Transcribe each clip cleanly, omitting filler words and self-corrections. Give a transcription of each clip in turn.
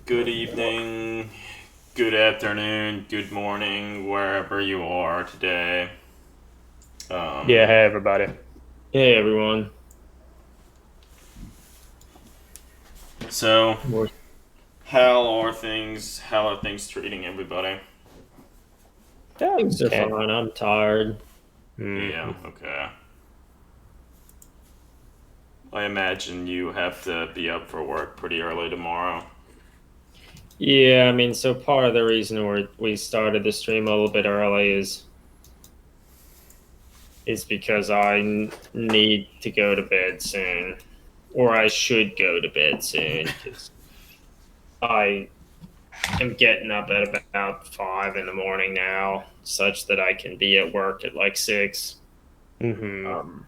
Good evening, good afternoon, good morning, wherever you are today. Yeah, Um, hey everybody. Hey everyone. so We're- how are things treating everybody? Yeah, Things are can't. fine. I'm tired. Yeah, Mhm. okay. I imagine you have to be up for work pretty early tomorrow. Yeah, I mean, so part of the reason we started the stream a little bit early is because need to go to bed soon, or I should go to bed soon because I am getting up at about 5 in the morning now, such that I can be at work at like 6. Mhm. Um,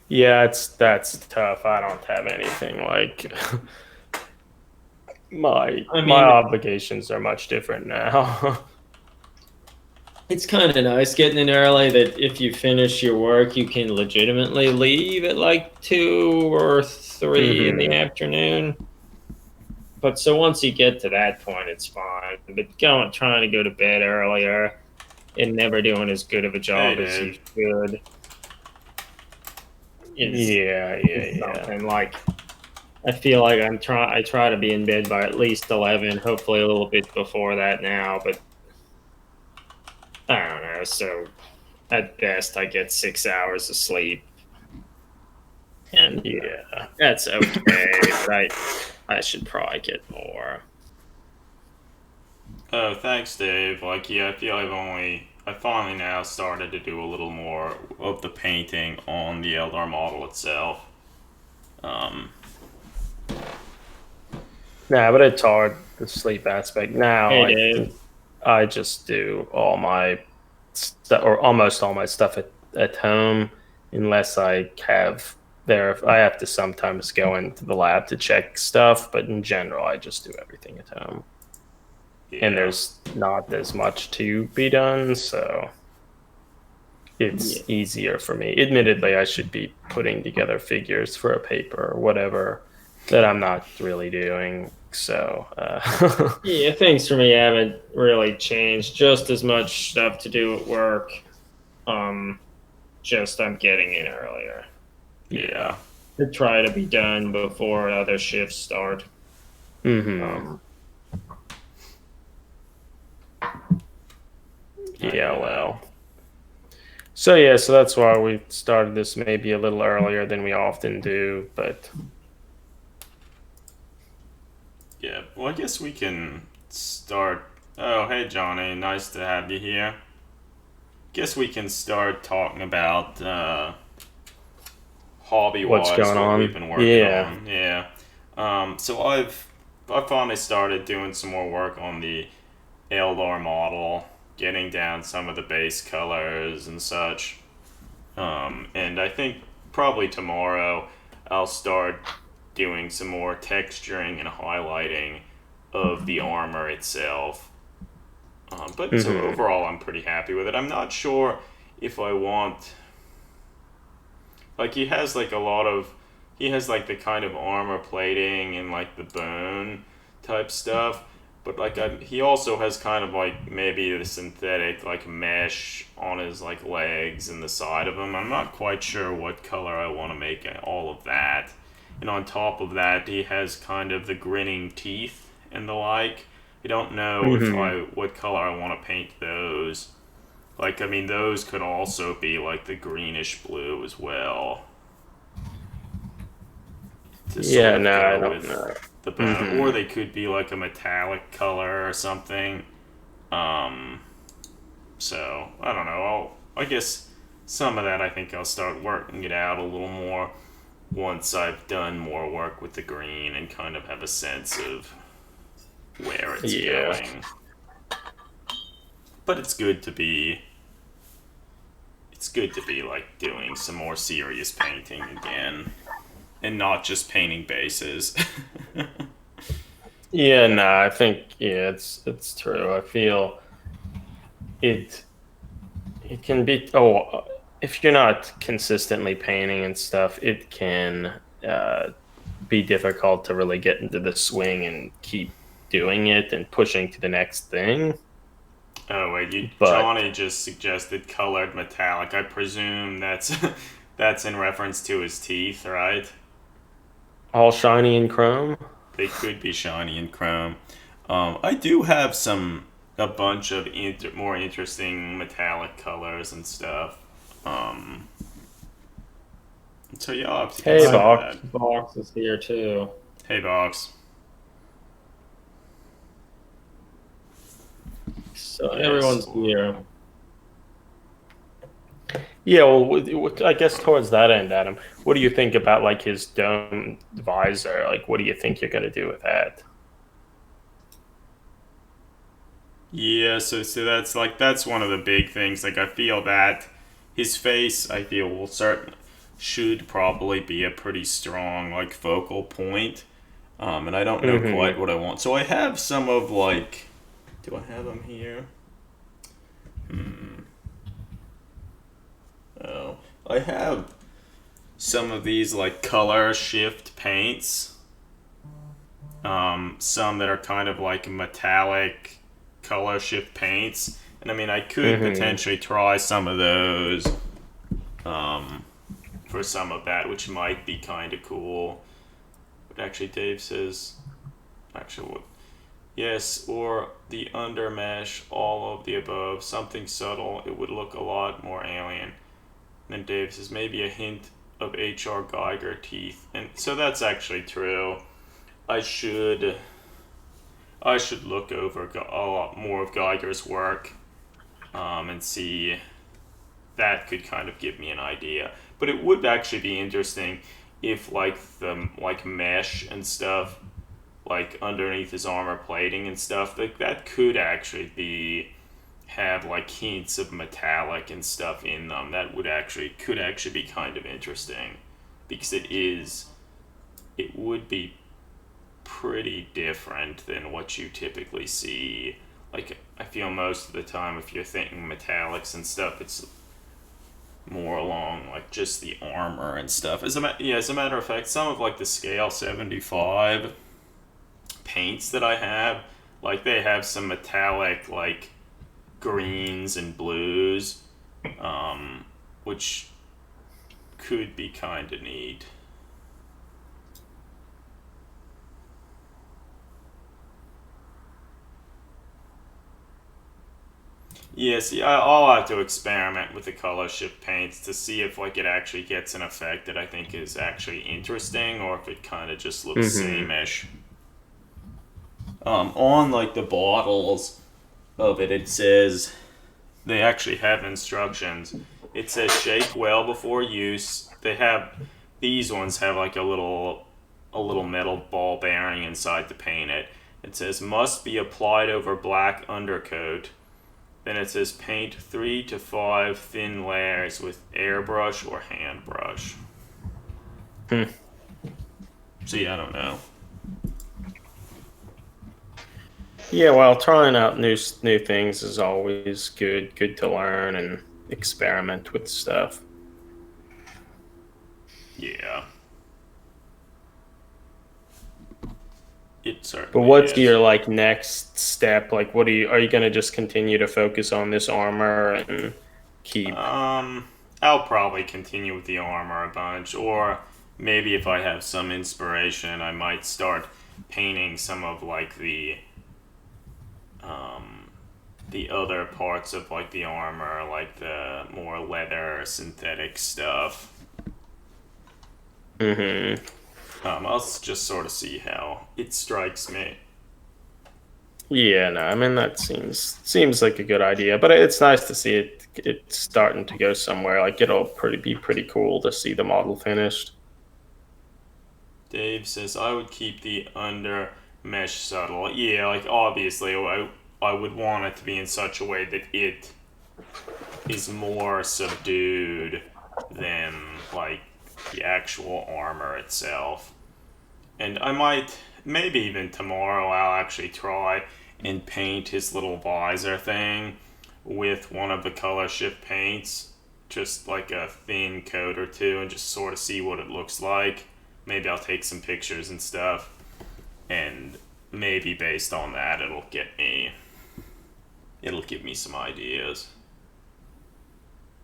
Yeah, that's tough. I don't have anything like I my mean, obligations are much different now. it's kind of nice getting in early that if you finish your work, you can legitimately leave at like 2 or 3 in the Mhm. afternoon. But so once you get to that point, it's fine. But trying to go to bed earlier and never doing as good of a Hey, job as you Dave. should is Yeah, is yeah, yeah. something. Like I feel like I try to be in bed by at least 11, hopefully a little bit before that now, but I don't know. So at best, I get 6 hours of sleep, and Yeah. that's okay. But I should probably get more. Oh, thanks, Dave. Like, yeah, I feel I finally now started to do a little more of the painting on the Eldar model itself. Um, Nah, but it's hard, the sleep aspect. Now Hey, Dave. I just do all my stuff or almost all my stuff at home unless I have I have to sometimes go into the lab to check stuff, but in general I just do everything at home. And yeah. there's not as much to be done, so Yeah, it's easier for me. Admittedly, I should be putting together figures for a paper or whatever that I'm not really doing. So, yeah. Things for me haven't really changed. Just as much stuff to do at work. Um, just I'm getting in earlier yeah. to try to be done before other shifts start. Hmm. Um, I Yeah, hear that. well. So yeah, so that's why we started this maybe a little earlier than we often do, but Yeah. Well, I guess we can start. Oh, hey, Johnny. Nice to have you here. Guess we can start talking about hobby what's wise going what we've on? been working Yeah. on. Yeah. So I finally started doing some more work on the Eldar model, getting down some of the base colors and such. And I think probably tomorrow I'll start doing some more texturing and highlighting of the armor itself. But so Hmm. overall, I'm pretty happy with it. I'm not sure if I want. Like, he has like the kind of armor plating and like the bone type stuff. But like, he also has kind of like maybe the synthetic like mesh on his like legs and the side of him. I'm not quite sure what color I want to make all of that. And on top of that, he has kind of the grinning teeth and the like. I don't know if Hmm. I what color I want to paint those. Like, I mean, those could also be like the greenish blue as well to sort Yeah, of no, I go don't with know. the bone, or Hmm. they could be like a metallic color or something. Um, so I don't know. I guess some of that I think I'll start working it out a little more once I've done more work with the green and kind of have a sense of where it's Yeah. going. But it's good to be like doing some more serious painting again and not just painting bases. Yeah, no, I think yeah, it's true. I feel it it can be if you're not consistently painting and stuff, it can uh be difficult to really get into the swing and keep doing it and pushing to the next thing. Oh wait, But Johnny just suggested colored metallic. I presume that's that's in reference to his teeth, right? all shiny and chrome. They could be shiny and chrome. I do have a bunch of more interesting metallic colors and stuff. Um, so yeah, I'll have to Hey, consider Bach. that. Box is here too. Hey, box. So Yes. everyone's here. Yeah, well, I guess towards that end, Adam, what do you think about like his dome visor? Like, what do you think you're gonna do with that? Yeah, so that's one of the big things. Like I feel that his face, I feel will certain should probably be a pretty strong like focal point. And I don't know Mm-hmm. quite what I want. So I have some of like, do I have them here? Hmm. Oh, I have some of these like color shift paints. Some that are kind of like metallic color shift paints. And I mean, I could Mm-hmm. potentially try some of those um, for some of that, which might be kind of cool. But actually, Dave says, actually, what? Yes, or the undermesh, all of the above, something subtle. It would look a lot more alien. And then Dave says maybe a hint of H.R. Geiger teeth, and so that's actually true. I should I should look over a lot more of Geiger's work and see that could kind of give me an idea. But it would actually be interesting if like the like mesh and stuff like underneath his armor plating and stuff like that could actually be have like hints of metallic and stuff in them. That would actually could actually be kind of interesting because it would be pretty different than what you typically see. Like I feel most of the time, if you're thinking metallics and stuff, it's more along like just the armor and stuff. As a matter of fact, some of like the scale 75 paints that I have, like they have some metallic like greens and blues, which could be kind of neat. Yeah, see, I'll have to experiment with the color shift paints to see if like it actually gets an effect that I think is actually interesting, or if it kind of just looks Mm-hmm. sameish. On like the bottles of it, it says they actually have instructions. It says shake well before use. These ones have like a little metal ball bearing inside to paint it. It says must be applied over black undercoat. Then it says paint 3 to 5 thin layers with airbrush or hand brush. Hmm. See, I don't know. Yeah, well, trying out new things is always good. Good to learn and experiment with stuff. Yeah, it But certainly what's is. your like next step? Like, what are you gonna just continue to focus on this armor and keep? Um, I'll probably continue with the armor a bunch, or maybe if I have some inspiration, I might start painting some of like um, the other parts of like the armor, like the more leather synthetic stuff. Mm-hmm. I'll just sort of see how it strikes me. Yeah, no, I mean that seems like a good idea, but it's nice to see it's starting to go somewhere. Like it'll be pretty cool to see the model finished. Dave says I would keep the under mesh subtle. Yeah, like obviously I would want it to be in such a way that it is more subdued than like the actual armor itself. And I might, maybe even tomorrow, I'll actually try and paint his little visor thing with one of the color shift paints, just like a thin coat or two, and just sort of see what it looks like. maybe I'll take some pictures and stuff, and maybe based on that, it'll give me some ideas.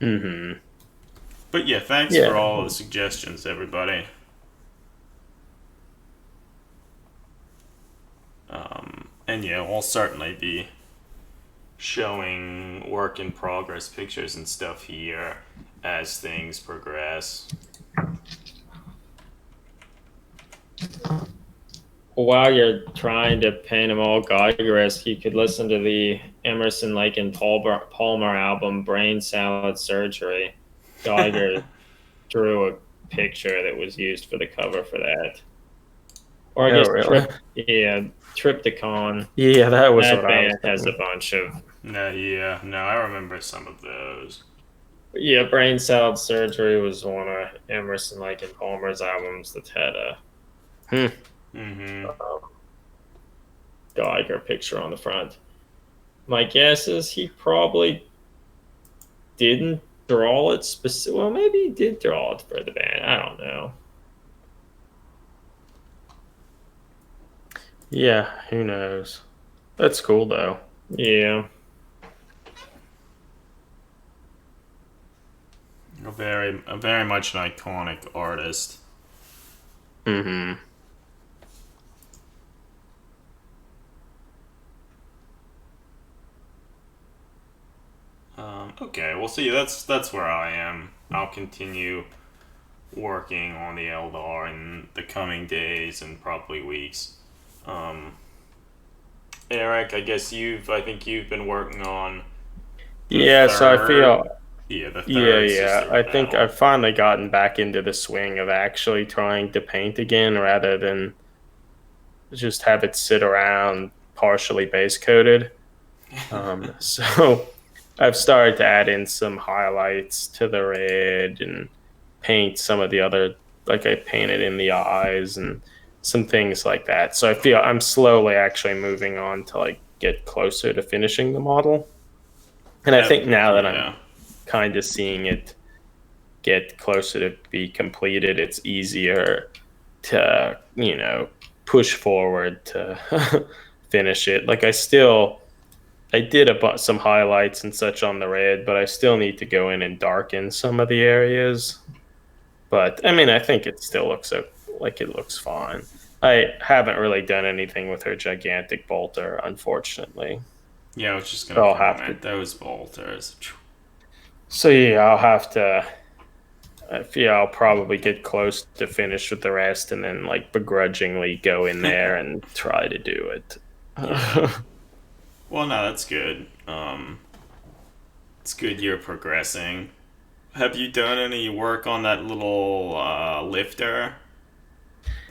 Mm-hmm. But yeah, thanks for all the suggestions, everybody. And yeah, we'll certainly be showing work in progress pictures and stuff here as things progress. While you're trying to paint them all Geiger-esque, you could listen to the Emerson, Lake, and Palmer album, Brain Salad Surgery. Geiger drew a picture that was used for the cover for that. Or I guess really? Triptychon. Yeah, that was that what band I was has a bunch of. No, I remember some of those. Yeah, Brain Salad Surgery was one of Emerson, Lake, and Palmer's albums that had a Geiger picture on the front. My guess is he probably didn't draw it specific. Well, maybe he did draw it for the band. I don't know. Yeah, who knows? That's cool though. Yeah. A very much an iconic artist. Mm-hmm. Okay, well, see, that's where I am. I'll continue working on the Eldar in the coming days and probably weeks. Eric, I think you've been working on. So I feel. The third I think I've finally gotten back into the swing of actually trying to paint again rather than just have it sit around partially base coated. So I've started to add in some highlights to the red and paint some of the other, like I painted in the eyes and some things like that. So I feel I'm slowly actually moving on to like get closer to finishing the model. And I think now that I'm kind of seeing it get closer to be completed, it's easier to, push forward to finish it. Like I did some highlights and such on the red, but I still need to go in and darken some of the areas. But I mean, I think it still looks like it looks fine. I haven't really done anything with her gigantic bolter, unfortunately. Yeah, I was just going to comment. Those bolters. So yeah, I'll have to. I feel I'll probably get close to finish with the rest, and then like begrudgingly go in there and try to do it. Yeah. Well, no, that's good. It's good you're progressing. Have you done any work on that little lifter?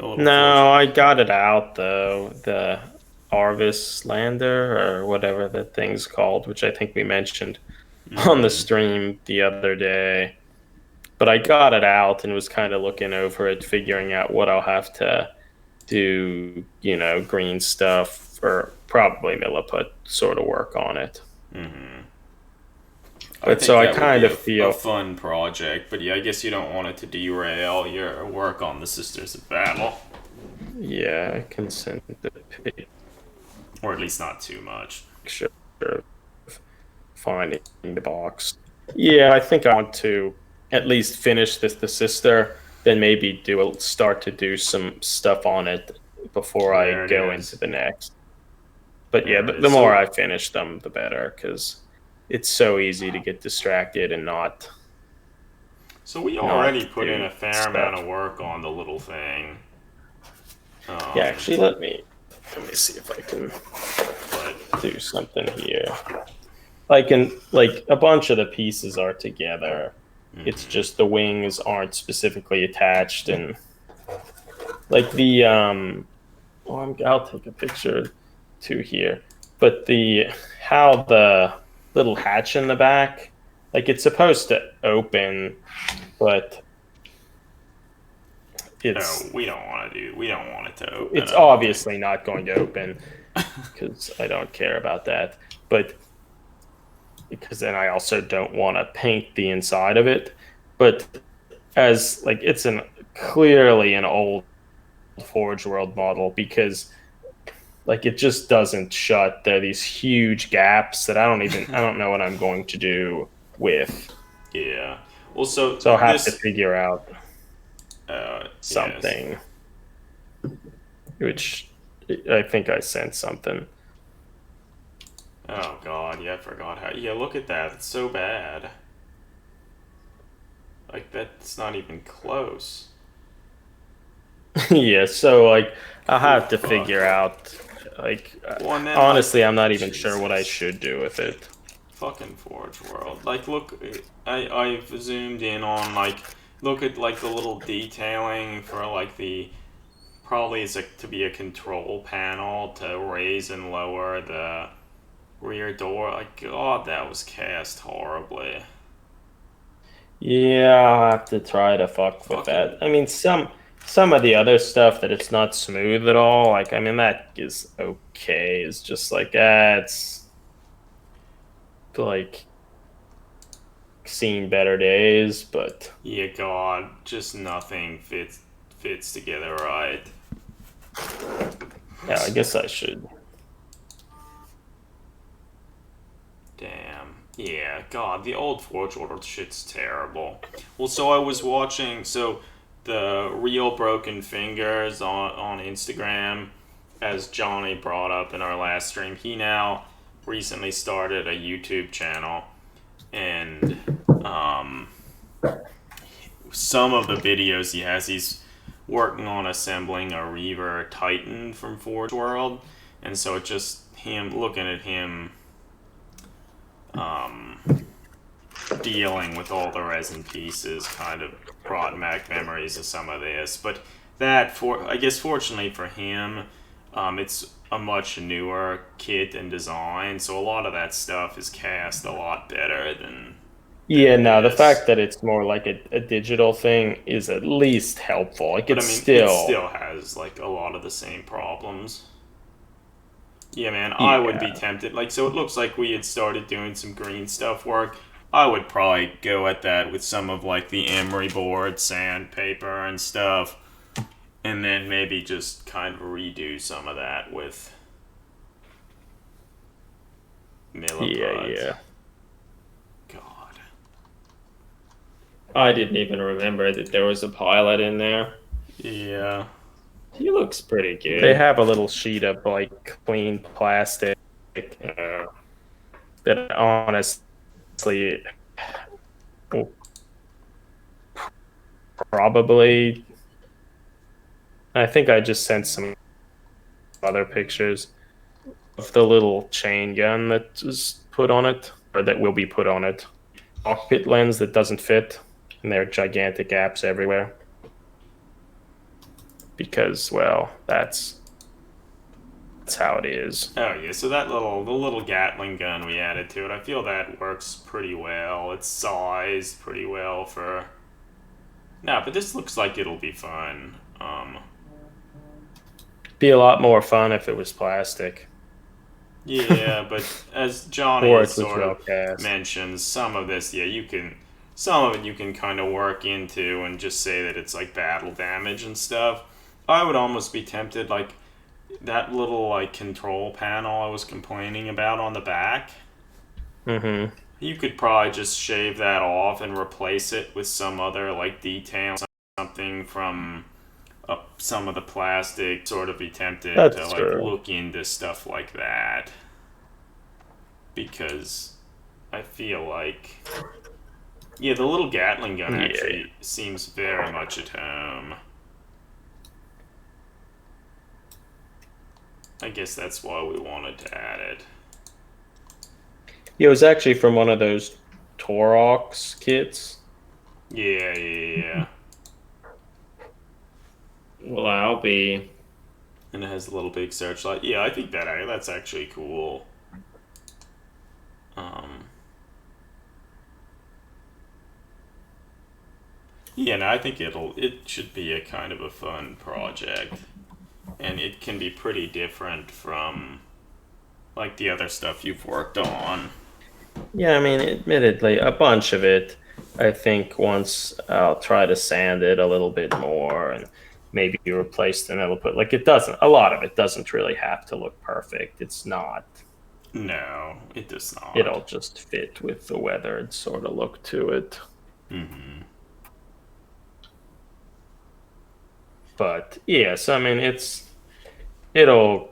No, I got it out though. The Arvis Lander or whatever the thing's called, which I think we mentioned on the stream the other day. But I got it out and was kind of looking over it, figuring out what I'll have to do, green stuff or probably milliput sort of work on it. Mm-hmm. But so I kind of feel a fun project, but yeah, I guess you don't want it to derail your work on the Sisters of Battle. Yeah, I can send the picture. Or at least not too much. Sure. Finding the box. Yeah, I think I want to at least finish the sister, then maybe start to do some stuff on it before I go into the next. But yeah, the more I finish them, the better, because it's so easy to get distracted and not. So we already put in a fair amount of work on the little thing. Yeah, actually, let me see if I can do something here. Like a bunch of the pieces are together. Mm-hmm. It's just the wings aren't specifically attached, and like the I'll take a picture too here. But how the little hatch in the back, like it's supposed to open, but it's we don't want it to open. It's obviously not going to open because I don't care about that. But because then I also don't want to paint the inside of it. But as like it's a clearly an old Forge World model because like it just doesn't shut. There are these huge gaps that I don't know what I'm going to do with. Yeah. Well, so So I'll have to this. figure out Yes. something, which I think I sent something. Oh God, yeah, I forgot how. Yeah, look at that. It's so bad. Like that's not even close. Yeah, so like I'll Oh have to fuck. figure out like Well, and then like, honestly I'm not even sure what I Jesus. should do with it. Fucking Forge World. Like, look, I've zoomed in on like, look at like the little detailing for like the probably is to be a control panel to raise and lower the rear door. Like, God, that was cast horribly. Yeah, I'll have to try to fuck with that. Fucking I mean some of the other stuff that it's not smooth at all, like I mean that is okay. It's just like it's like seen better days, but yeah, God, just nothing fits together right. yeah, I guess I should. Damn. Yeah, God, the old Forge Order shit's terrible. Well, so I was watching, so the Real Broken Fingers on Instagram, as Johnny brought up in our last stream, he now recently started a YouTube channel, and some of the videos he has, he's working on assembling a Reaver Titan from Forge World, and so it's just him looking at him um, dealing with all the resin pieces kind of brought back memories of some of this. But that, for I guess, fortunately for him, it's a much newer kit and design, so a lot of that stuff is cast a lot better Yeah, than no, the this. fact that it's more like a digital thing is at least helpful. Like But I it's mean, it still still has like a lot of the same problems. Yeah, man, I would be yeah. tempted. Like, so it looks like we had started doing some green stuff work. I would probably go at that with some of like the emery board, sandpaper, and stuff, and then maybe just kind of redo some of that with Yeah, milliput. yeah. God. I didn't even remember that there was a pilot in there. Yeah. He looks pretty They good. have a little sheet of like clean plastic Uh, that honestly will probably I think I just sent some other pictures of the little chain gun that is put on it or that will be put on it. Cockpit lens that doesn't fit and there are gigantic gaps everywhere. Because well, that's how it is. Oh yeah. So the little Gatling gun we added to it, I feel that works pretty well. It's sized pretty well for. No, but this looks like it'll be fun. Be a lot more fun if it was plastic Yeah, but as Johnny or has it was sort of well cast. mentioned, some of this, yeah, some of it you can kind of work into and just say that it's like battle damage and stuff. I would almost be tempted, like that little like control panel I was complaining about on the back. Mm-hmm. You could probably just shave that off and replace it with some other like detail, something from some of the plastic. Sort of be tempted to That's like true. look into stuff like that because I feel like yeah, the little Gatling gun Yeah. actually seems very much at home. I guess that's why we wanted to add it. It was actually from one of those Torox kits. Yeah, yeah, yeah. well, I'll be. And it has a little big searchlight. Yeah, I think that's actually cool. Um, yeah, no, I think it should be a kind of a fun project, and it can be pretty different from like the other stuff you've worked on. Yeah, I mean, admittedly, a bunch of it I think once I'll try to sand it a little bit more and maybe replace the metal put like it doesn't a lot of it doesn't really have to look perfect. It's not. No, it does not. It'll just fit with the weathered sort of look to it. Mm-hmm. But yes, I mean it'll.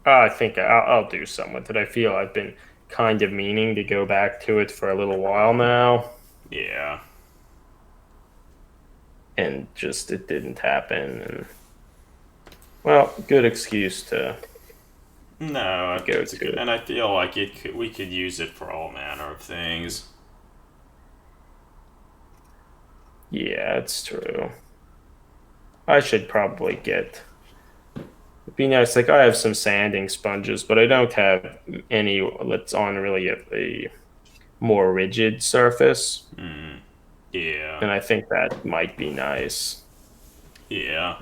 I think I'll do some with it. I feel I've been kind of meaning to go back to it for a little while now, Yeah. and just it didn't happen. And well, good excuse to No, go it's to good, it. and I feel like we could use it for all manner of things. Yeah, it's true. I should probably get. It'd be nice. Like I have some sanding sponges, but I don't have any that's on really a more rigid surface, Mm. Yeah. and I think that might be nice. Yeah.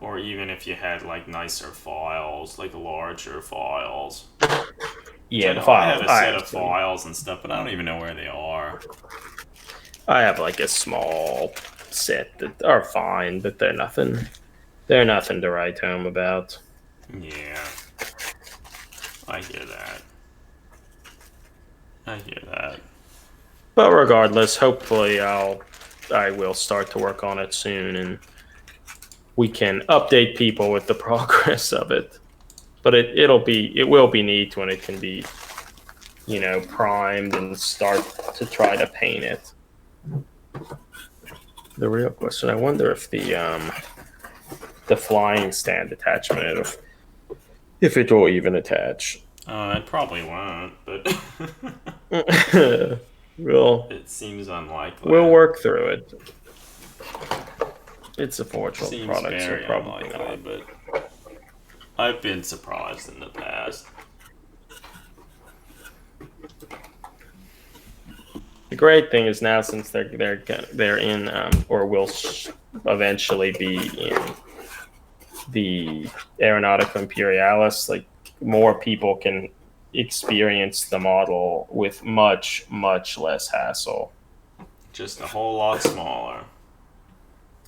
Or even if you had like nicer files, like larger files. Which Yeah, I the know I files. have a set of files and stuff, but I don't even know where they are. I have like a small set that are fine, but they're nothing. They're nothing to write home about. Yeah. I hear that. I hear that. But regardless, hopefully I will start to work on it soon, and we can update people with the progress of it. But it will be neat when it can be, primed and start to try to paint it. The real question, I wonder if the flying stand attachment, if it will even attach. It probably won't, but it seems unlikely. We'll work through it. It's a Forge World Seems product, so very probably unlikely, not. but I've been surprised in the past. The great thing is now, since they're in or will eventually be in the Aeronautica Imperialis, like more people can experience the model with much less hassle. Just a whole lot smaller.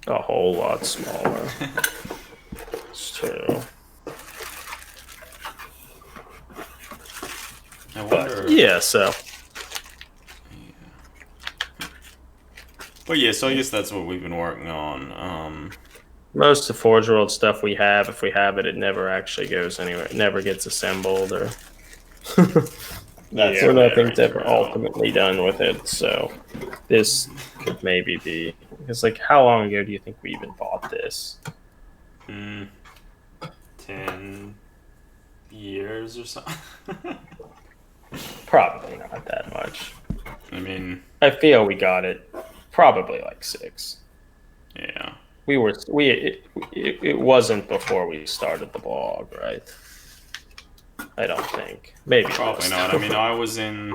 A whole lot smaller. It's true. I wonder. But yeah, so. But yeah, so I guess that's what we've been working on. Most of the Forge World stuff we have, if we have it, it never actually goes anywhere. It never gets assembled, or That's or nothing's very ever true. ultimately done with it. So this could maybe be. It's like, how long ago do you think we even bought this? 10 years or something. Probably not that much. I mean, I feel we got it probably like 6. yeah. It wasn't before we started the blog, right? I don't think. Maybe Probably not. I mean, I was in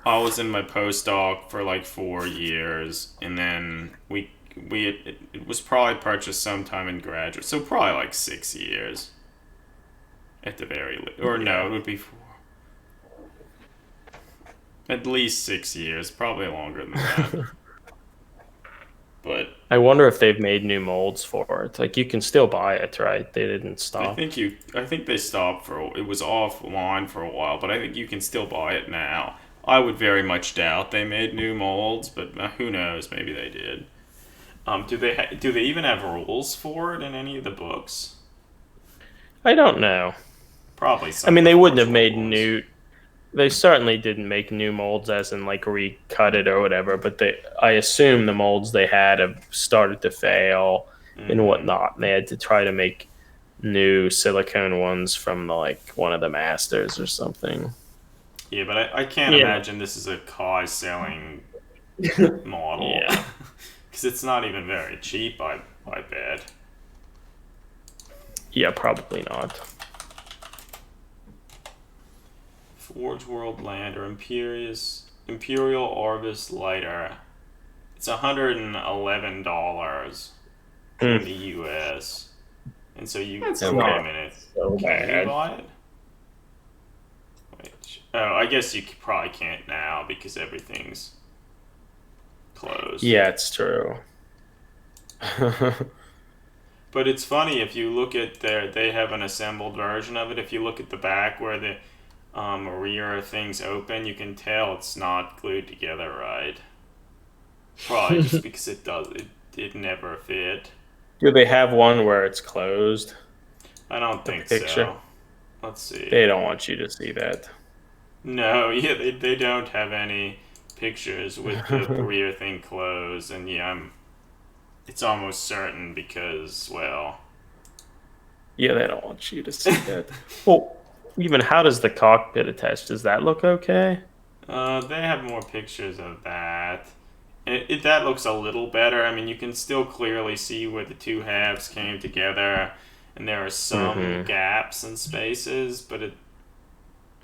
my postdoc for like 4 years, and then it was probably purchased sometime in graduate, so probably like 6 years at the very least. Or no, it would be 4. At least 6 years, probably longer than that. But I wonder if they've made new molds for it. Like, you can still buy it, right? They didn't stop. I think they stopped it was offline for a while, but I think you can still buy it now. I would very much doubt they made new molds, but who knows? Maybe they did. Do they even have rules for it in any of the books? I don't know. Probably. I mean, they wouldn't have made ones. new. They certainly didn't make new molds, as in like recut it or whatever. But I assume the molds they had have started to fail and whatnot. And they had to try to make new silicone ones from one of the masters or something. Yeah, but I can't imagine this is a Kai selling model. Yeah. Because it's not even very cheap, I bet. Yeah, probably not. Forge World Lander, Imperial Orbis Lighter. It's $111 in the US. And so you That's wait not a minute. so Can you bad. buy it? Wait. Oh, I guess probably can't now because everything's closed. Yeah, it's true. But it's funny if you look at they have an assembled version of it. If you look at the back where the rear things open, you can tell it's not glued together right. Probably just because it never fit. Do they have one where it's closed? I don't think picture? so. Let's see. They don't want you to see that. No, yeah, they don't have any pictures with the rear thing closed, and yeah, it's almost certain because, well... Yeah, they don't want you to see that. Well, even how does the cockpit attach? Does that look okay? They have more pictures of that. That looks a little better. I mean, you can still clearly see where the two halves came together, and there are some gaps and spaces, but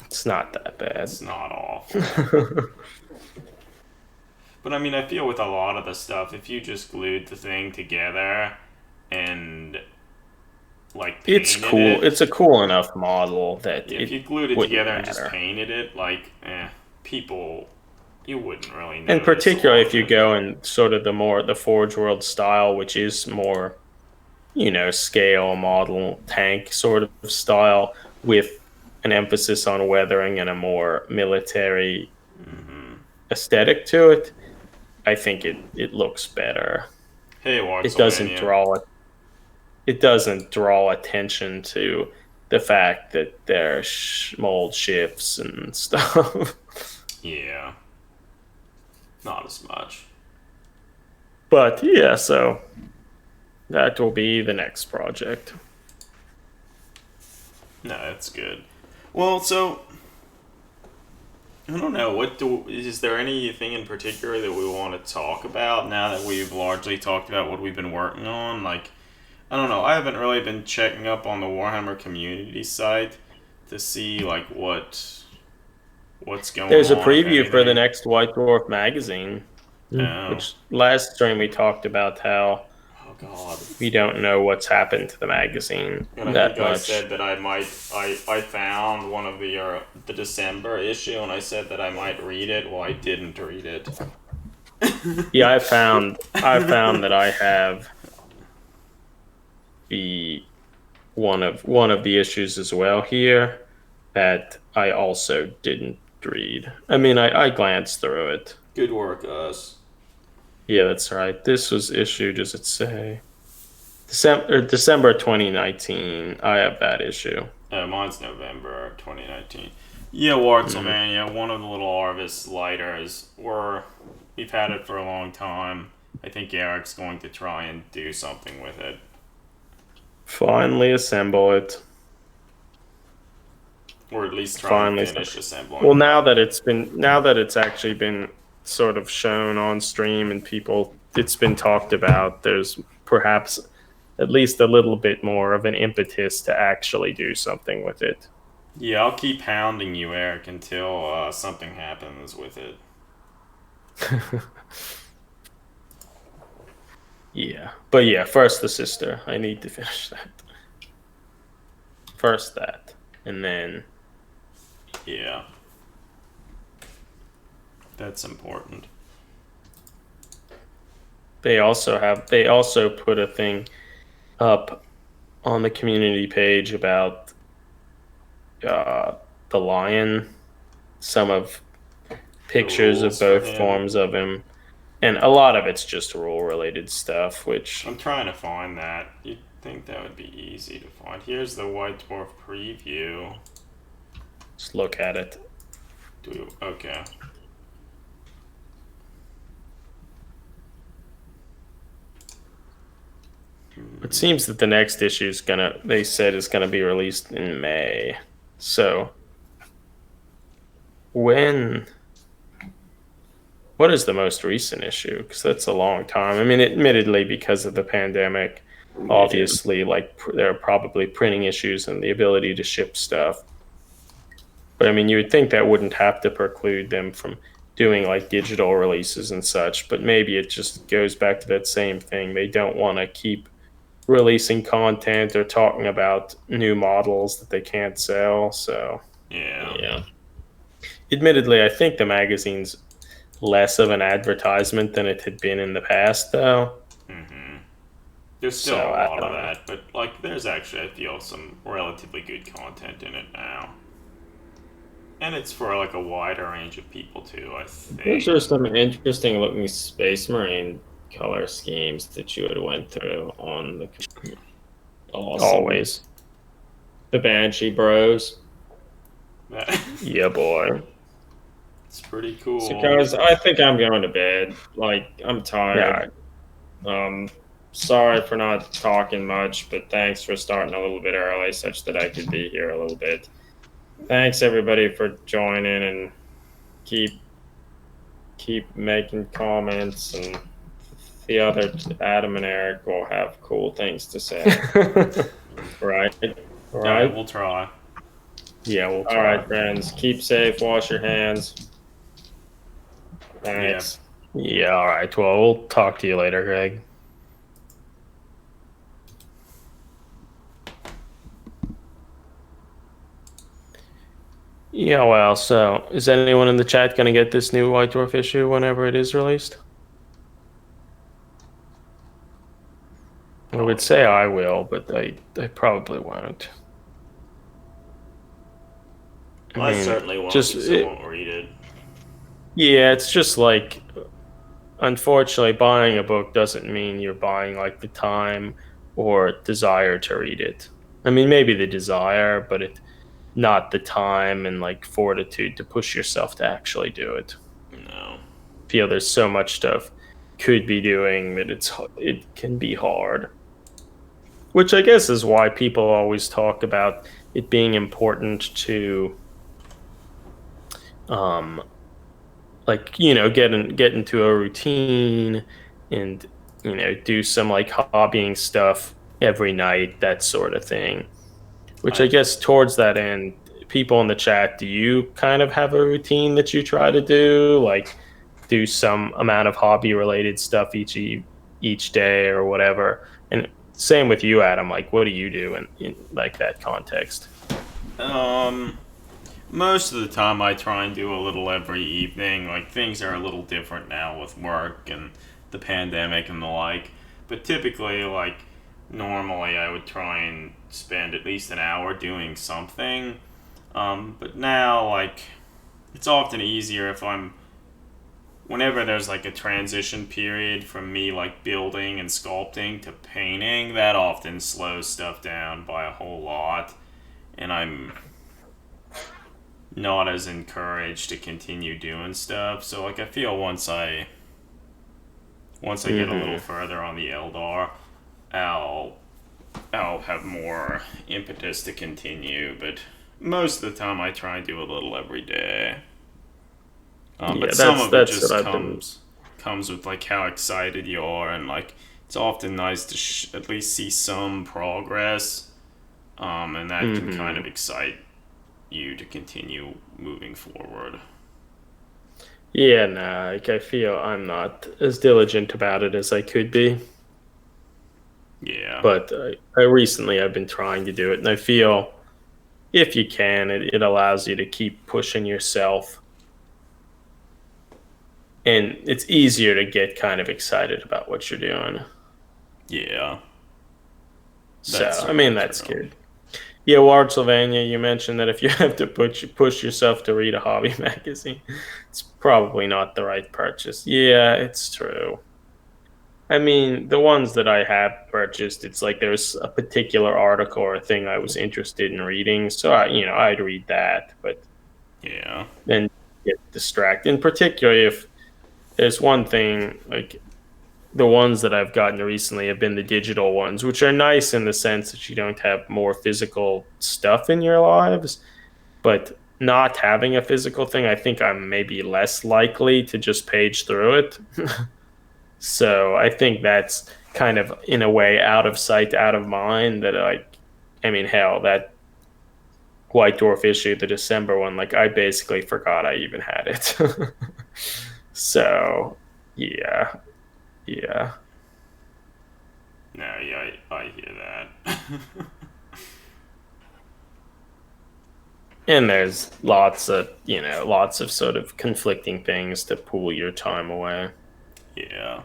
it's not that bad. It's not awful. But I mean, I feel with a lot of the stuff, if you just glued the thing together and like it's cool. It's a cool enough model that if you glued it together and just painted it, like people, you wouldn't really know. And particularly if you go in sort of the Forge World style, which is more, scale model tank sort of style with an emphasis on weathering and a more military aesthetic to it. I think it looks better. Hey, it doesn't draw attention to the fact that there are mold shifts and stuff. Yeah, not as much. But yeah, so that will be the next project. No, that's good. Well, so I don't know. Is there anything in particular that we want to talk about now that we've largely talked about what we've been working on? Like, I don't know. I haven't really been checking up on the Warhammer community site to see like what's going on. There's a preview for the next White Dwarf magazine, Oh. which last stream we talked about how we don't know what's happened to the magazine that much. I said that I found one of the December issue, and I said that I might read it. Well, I didn't read it. Yeah, I found that I have one of the issues as well here that I also didn't read. I mean, I glanced through it. Good work, us. Yeah, that's right. This was issued, does it say? December 2019. I have that issue. Mine's November 2019. Yeah, Wartzelmania, one of the little Arvis lighters. We've had it for a long time. I think Eric's going to try and do something with it. Finally assemble it. Or at least try and finish assembling. Well, now that it's actually been sort of shown on stream and it's been talked about, there's perhaps at least a little bit more of an impetus to actually do something with it. Yeah, I'll keep hounding you, Eric, until something happens with it. Yeah, but yeah, first the sister. I need to finish that. First that, and then... Yeah. That's important. They also put a thing up on the community page about the lion, some of pictures of both forms of him, and a lot of it's just rule related stuff, which I'm trying to find that. You'd think that would be easy to find. Here's the White Dwarf preview. Just look at it. Okay. It seems that the next issue is gonna be released in May. So what is the most recent issue? Because that's a long time. I mean, admittedly, because of the pandemic, obviously, like there are probably printing issues and the ability to ship stuff. But I mean, you would think that wouldn't have to preclude them from doing like digital releases and such. But maybe it just goes back to that same thing. They don't want to keep releasing content or talking about new models that they can't sell. So yeah. admittedly, I think the magazine's less of an advertisement than it had been in the past, though. Mm-hmm. There's still So a I lot of don't know. that, but like there's actually I feel some relatively good content in it now. And it's for like a wider range of people too, I Those think. are some interesting looking Space Marine color schemes that you had went through on the awesome Always. the Banshee Bros. Yeah, boy. It's pretty So cool. guys, I think I'm going to bed. Like I'm tired. Yeah. Um, sorry for not talking much, but thanks for starting a little bit early, such that I could be here a little bit. Thanks everybody for joining and keep making comments, and the other Adam and Eric will have cool things to say. Right? All Alright, right. we'll try. Yeah, we'll All try. right, friends. Keep safe. Wash your hands. Yeah. Thanks. Yeah, all right. Well, we'll talk to you later, Greg. Yeah, well, so is anyone in the chat going to get this new White Dwarf issue whenever it is released? I would say I will, but I probably won't. I mean, certainly won't just because I won't read it. yeah, it's just like, unfortunately, buying a book doesn't mean you're buying like the time or desire to read it. I mean, maybe the desire, but not the time and like fortitude to push yourself to actually do it. No. Feel there's so much stuff could be doing that it can be hard. Which I guess is why people always talk about it being important to um like, get into a routine and do some like hobbying stuff every night, that sort of thing. Which I guess towards that end, people in the chat, do you kind of have a routine that you try to do, like do some amount of hobby related stuff each day or whatever? And same with you, Adam. Like, what do you do in like that context? Most of the time I try and do a little every evening. Like things are a little different now with work and the pandemic and the like. But typically, like normally, I would try and spend at least an hour doing something. But now, like, it's often easier if whenever there's like a transition period from me like building and sculpting to painting, that often slows stuff down by a whole lot. And I'm not as encouraged to continue doing stuff. So like I feel once I get a little further on the Eldar, I'll have more impetus to continue. But most of the time, I try and do a little every day. But some of it just comes with like how excited you are, and like it's often nice to at least see some progress, and that can kind of excite you to continue moving forward. Yeah, nah, like I feel I'm not as diligent about it as I could be. Yeah. But I've been trying to do it, and I feel if you can, it allows you to keep pushing yourself. And it's easier to get kind of excited about what you're doing. Yeah. So, I mean, that's good. Yeah, Ward Sylvania, you mentioned that if you have to push yourself to read a hobby magazine, it's probably not the right purchase. Yeah, it's true. I mean, the ones that I have purchased, it's like there's a particular article or thing I was interested in reading, so I'd read that, but yeah, then get distracted. In particular, if there's one thing, like the ones that I've gotten recently have been the digital ones, which are nice in the sense that you don't have more physical stuff in your lives, but not having a physical thing, I think I'm maybe less likely to just page through it. So I think that's kind of in a way out of sight, out of mind. I mean, hell, that White Dwarf issue, the December one, like I basically forgot I even had it. So, yeah. No, yeah, I hear that. And there's lots of sort of conflicting things to pull your time away. Yeah.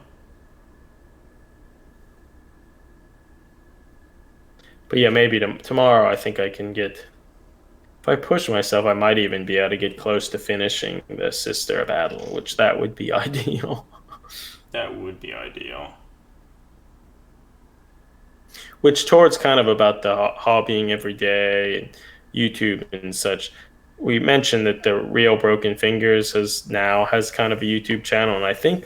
But yeah, maybe tomorrow I think I can get. If I push myself, I might even be able to get close to finishing the sister battle, which that would be ideal. That would be ideal. Which towards kind of about the hobbying every day and YouTube and such. We mentioned that the Real Broken Fingers has kind of a YouTube channel, and I think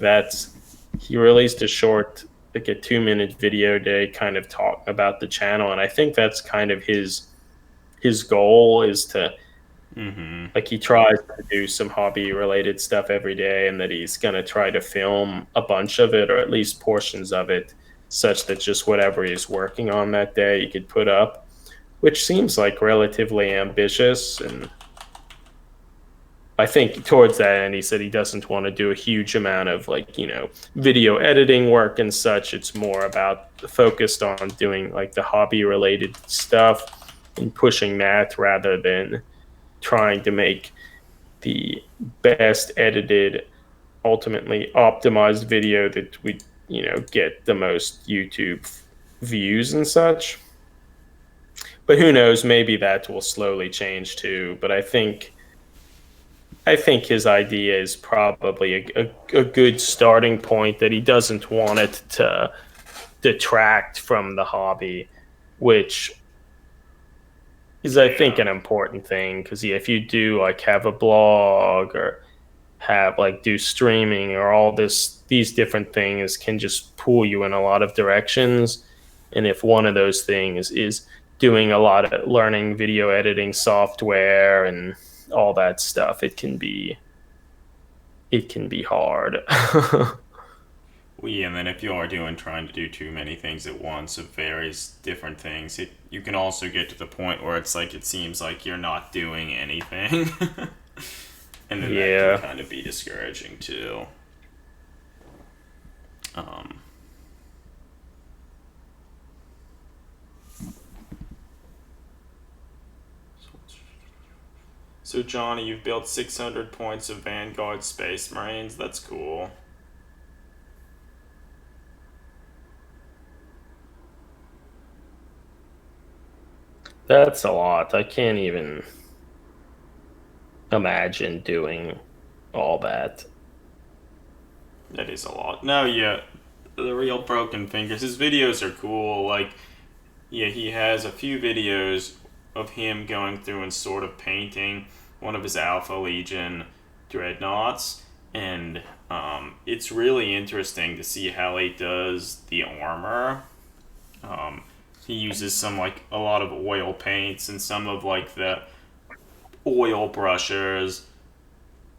he released a short, like a 2-minute video day, kind of talk about the channel, and I think that's kind of his goal is to like he tries to do some hobby related stuff every day, and that he's gonna try to film a bunch of it or at least portions of it, such that just whatever he's working on that day he could put up, which seems like relatively ambitious. And I think towards that end, he said he doesn't want to do a huge amount of video editing work and such. It's more about focused on doing like the hobby related stuff and pushing that rather than trying to make the best edited, ultimately optimized video that we get the most YouTube views and such. But who knows? Maybe that will slowly change too. But I think his idea is probably a good starting point, that he doesn't want it to detract from the hobby, which is, I think, an important thing. Because if you do like have a blog or have like do streaming or all these different things can just pull you in a lot of directions. And if one of those things is doing a lot of learning video editing software and all that stuff, it can be hard. And then if you are trying to do too many things at once of various different things, you can also get to the point where it's like it seems like you're not doing anything. And then that can kind of be discouraging too. So Johnny, you've built 600 points of Vanguard Space Marines. That's cool. That's a lot. I can't even imagine doing all that. That is a lot. No, yeah, the Real Broken Fingers. His videos are cool. Like, yeah, he has a few videos of him going through and sort of painting one of his Alpha Legion dreadnoughts, and it's really interesting to see how he does the armor. He uses a lot of oil paints and some of like the oil brushers,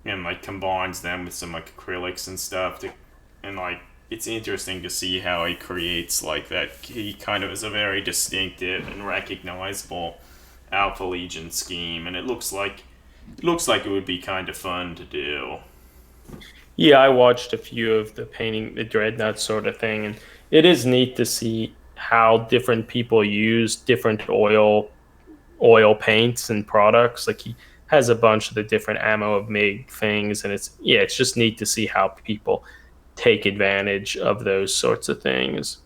and like combines them with some like acrylics and stuff it's interesting to see how he creates like that. He kind of is a very distinctive and recognizable Alpha Legion scheme, and it looks like it would be kind of fun to do. Yeah, I watched a few of the painting the dreadnought sort of thing, and it is neat to see how different people use different oil paints and products. Like he has a bunch of the different ammo of MiG things, and it's just neat to see how people take advantage of those sorts of things.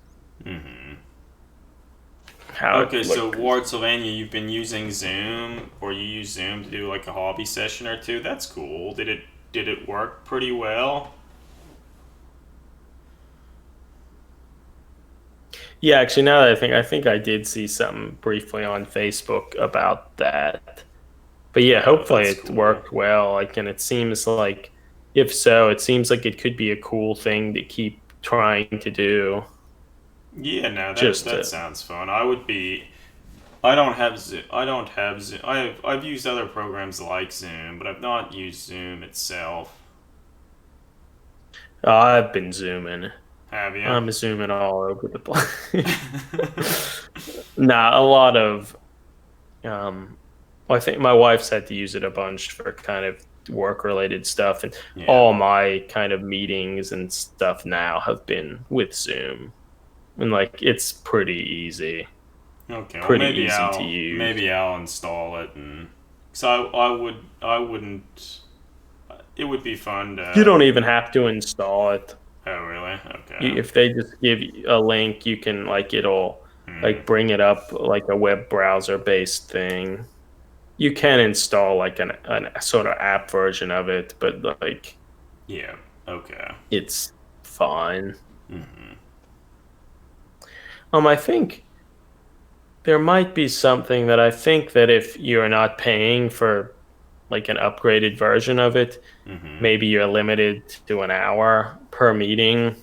So Ward Sylvania, you've been using Zoom, or you use Zoom to do like a hobby session or two. That's cool. Did it work pretty well? Yeah, actually, now that I think I did see something briefly on Facebook about that. But yeah, hopefully it worked well. Like, and it seems like, if so, it seems like it could be a cool thing to keep trying to do. Yeah, no, that sounds fun. I don't have Zoom. I've used other programs like Zoom, but I've not used Zoom itself. I've been Zooming. Have you? I'm Zooming all over the place. Nah, a lot of. I think my wife's had to use it a bunch for kind of work-related stuff, and all my kind of meetings and stuff now have been with Zoom. And like it's pretty easy. Okay, pretty easy to use. Maybe I'll install it and So I wouldn't. It would be fun to. You don't even have to install it. Oh really? Okay. If they just give you a link, you can like it'll Hmm. like bring it up like a web browser based thing. You can install like an sort of app version of it, but like Yeah. Okay. it's fine. Hmm. I think there might be something that I think that if you're not paying for like an upgraded version of it, Hmm. maybe you're limited to an hour per meeting.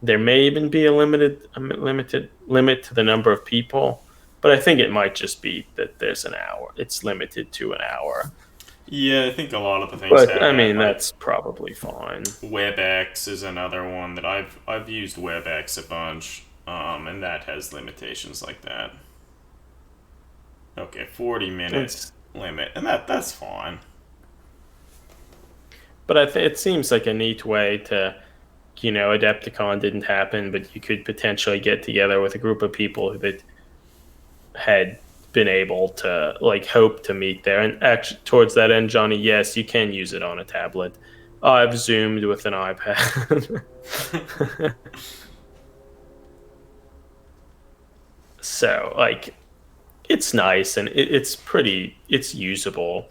There may even be a limited limit to the number of people, but I think it might just be that there's an hour. It's limited to an hour. Yeah, I think a lot of the things But have I that. mean, Like that's probably fine. WebEx is another one that I've used WebEx a bunch, and that has limitations like that. Okay, 40 minute It's, limit, and that's fine. but it seems like a neat way to, Adepticon didn't happen, but you could potentially get together with a group of people that had been able to like hope to meet there. And actually, towards that end, Johnny, yes, you can use it on a tablet. I've zoomed with an iPad. So like it's nice and it's usable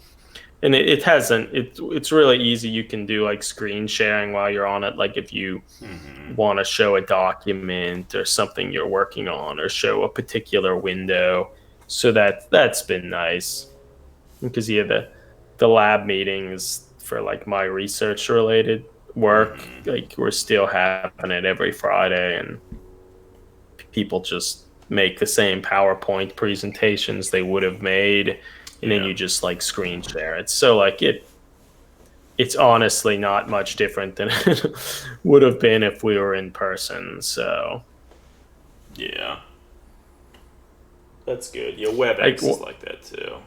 and it hasn't it's really easy. You can do like screen sharing while you're on it, like if you Hmm. want to show a document or something you're working on or show a particular window. So that's been nice because yeah, the lab meetings for like my research related work, Hmm. like we're still having it every Friday, and people just make the same PowerPoint presentations they would have made, and then Yeah. you just like screen share it. So like it's honestly not much different than it would have been if we were in person. So Yeah. That's good. Yeah, like WebEx is like that too.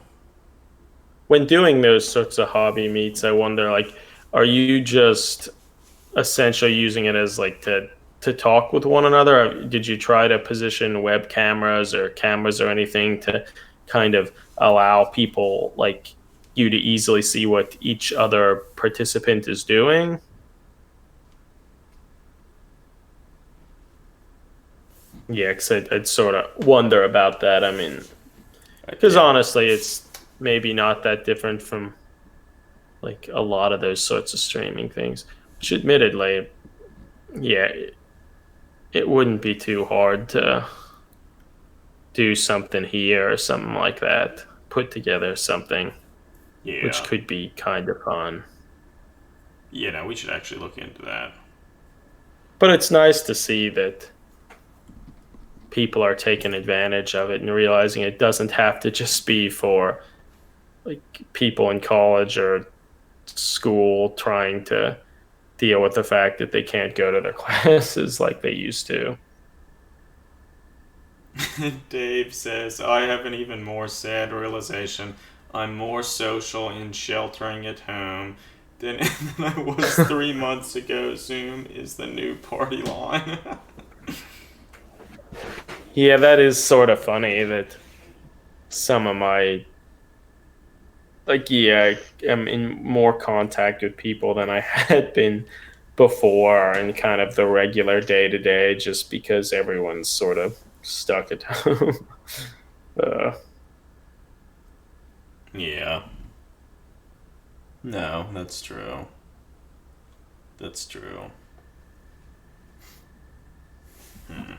when doing those sorts of hobby meets, I wonder like, are you just essentially using it as like to talk with one another? Or did you try to position web cameras or cameras or anything to kind of allow people like you to easily see what each other participant is doing? Yeah, because I'd sort of wonder about that. I mean, because Yeah. honestly, it's maybe not that different from like a lot of those sorts of streaming things. Which, admittedly, yeah, it wouldn't be too hard to do something here or something like that. Put together something which Yeah. could be kind of fun. Yeah. No, we should actually look into that. But it's nice to see that people are taking advantage of it and realizing it doesn't have to just be for like people in college or school trying to deal with the fact that they can't go to their classes like they used to. Dave says, I have an even more sad realization. I'm more social in sheltering at home than, than I was 3 months ago. Zoom is the new party line. Yeah, that is sort of funny that some of my like yeah, I'm in more contact with people than I had been before and kind of the regular day to day just because everyone's sort of stuck at home. uh, Yeah. No, that's true. That's true. Hmm.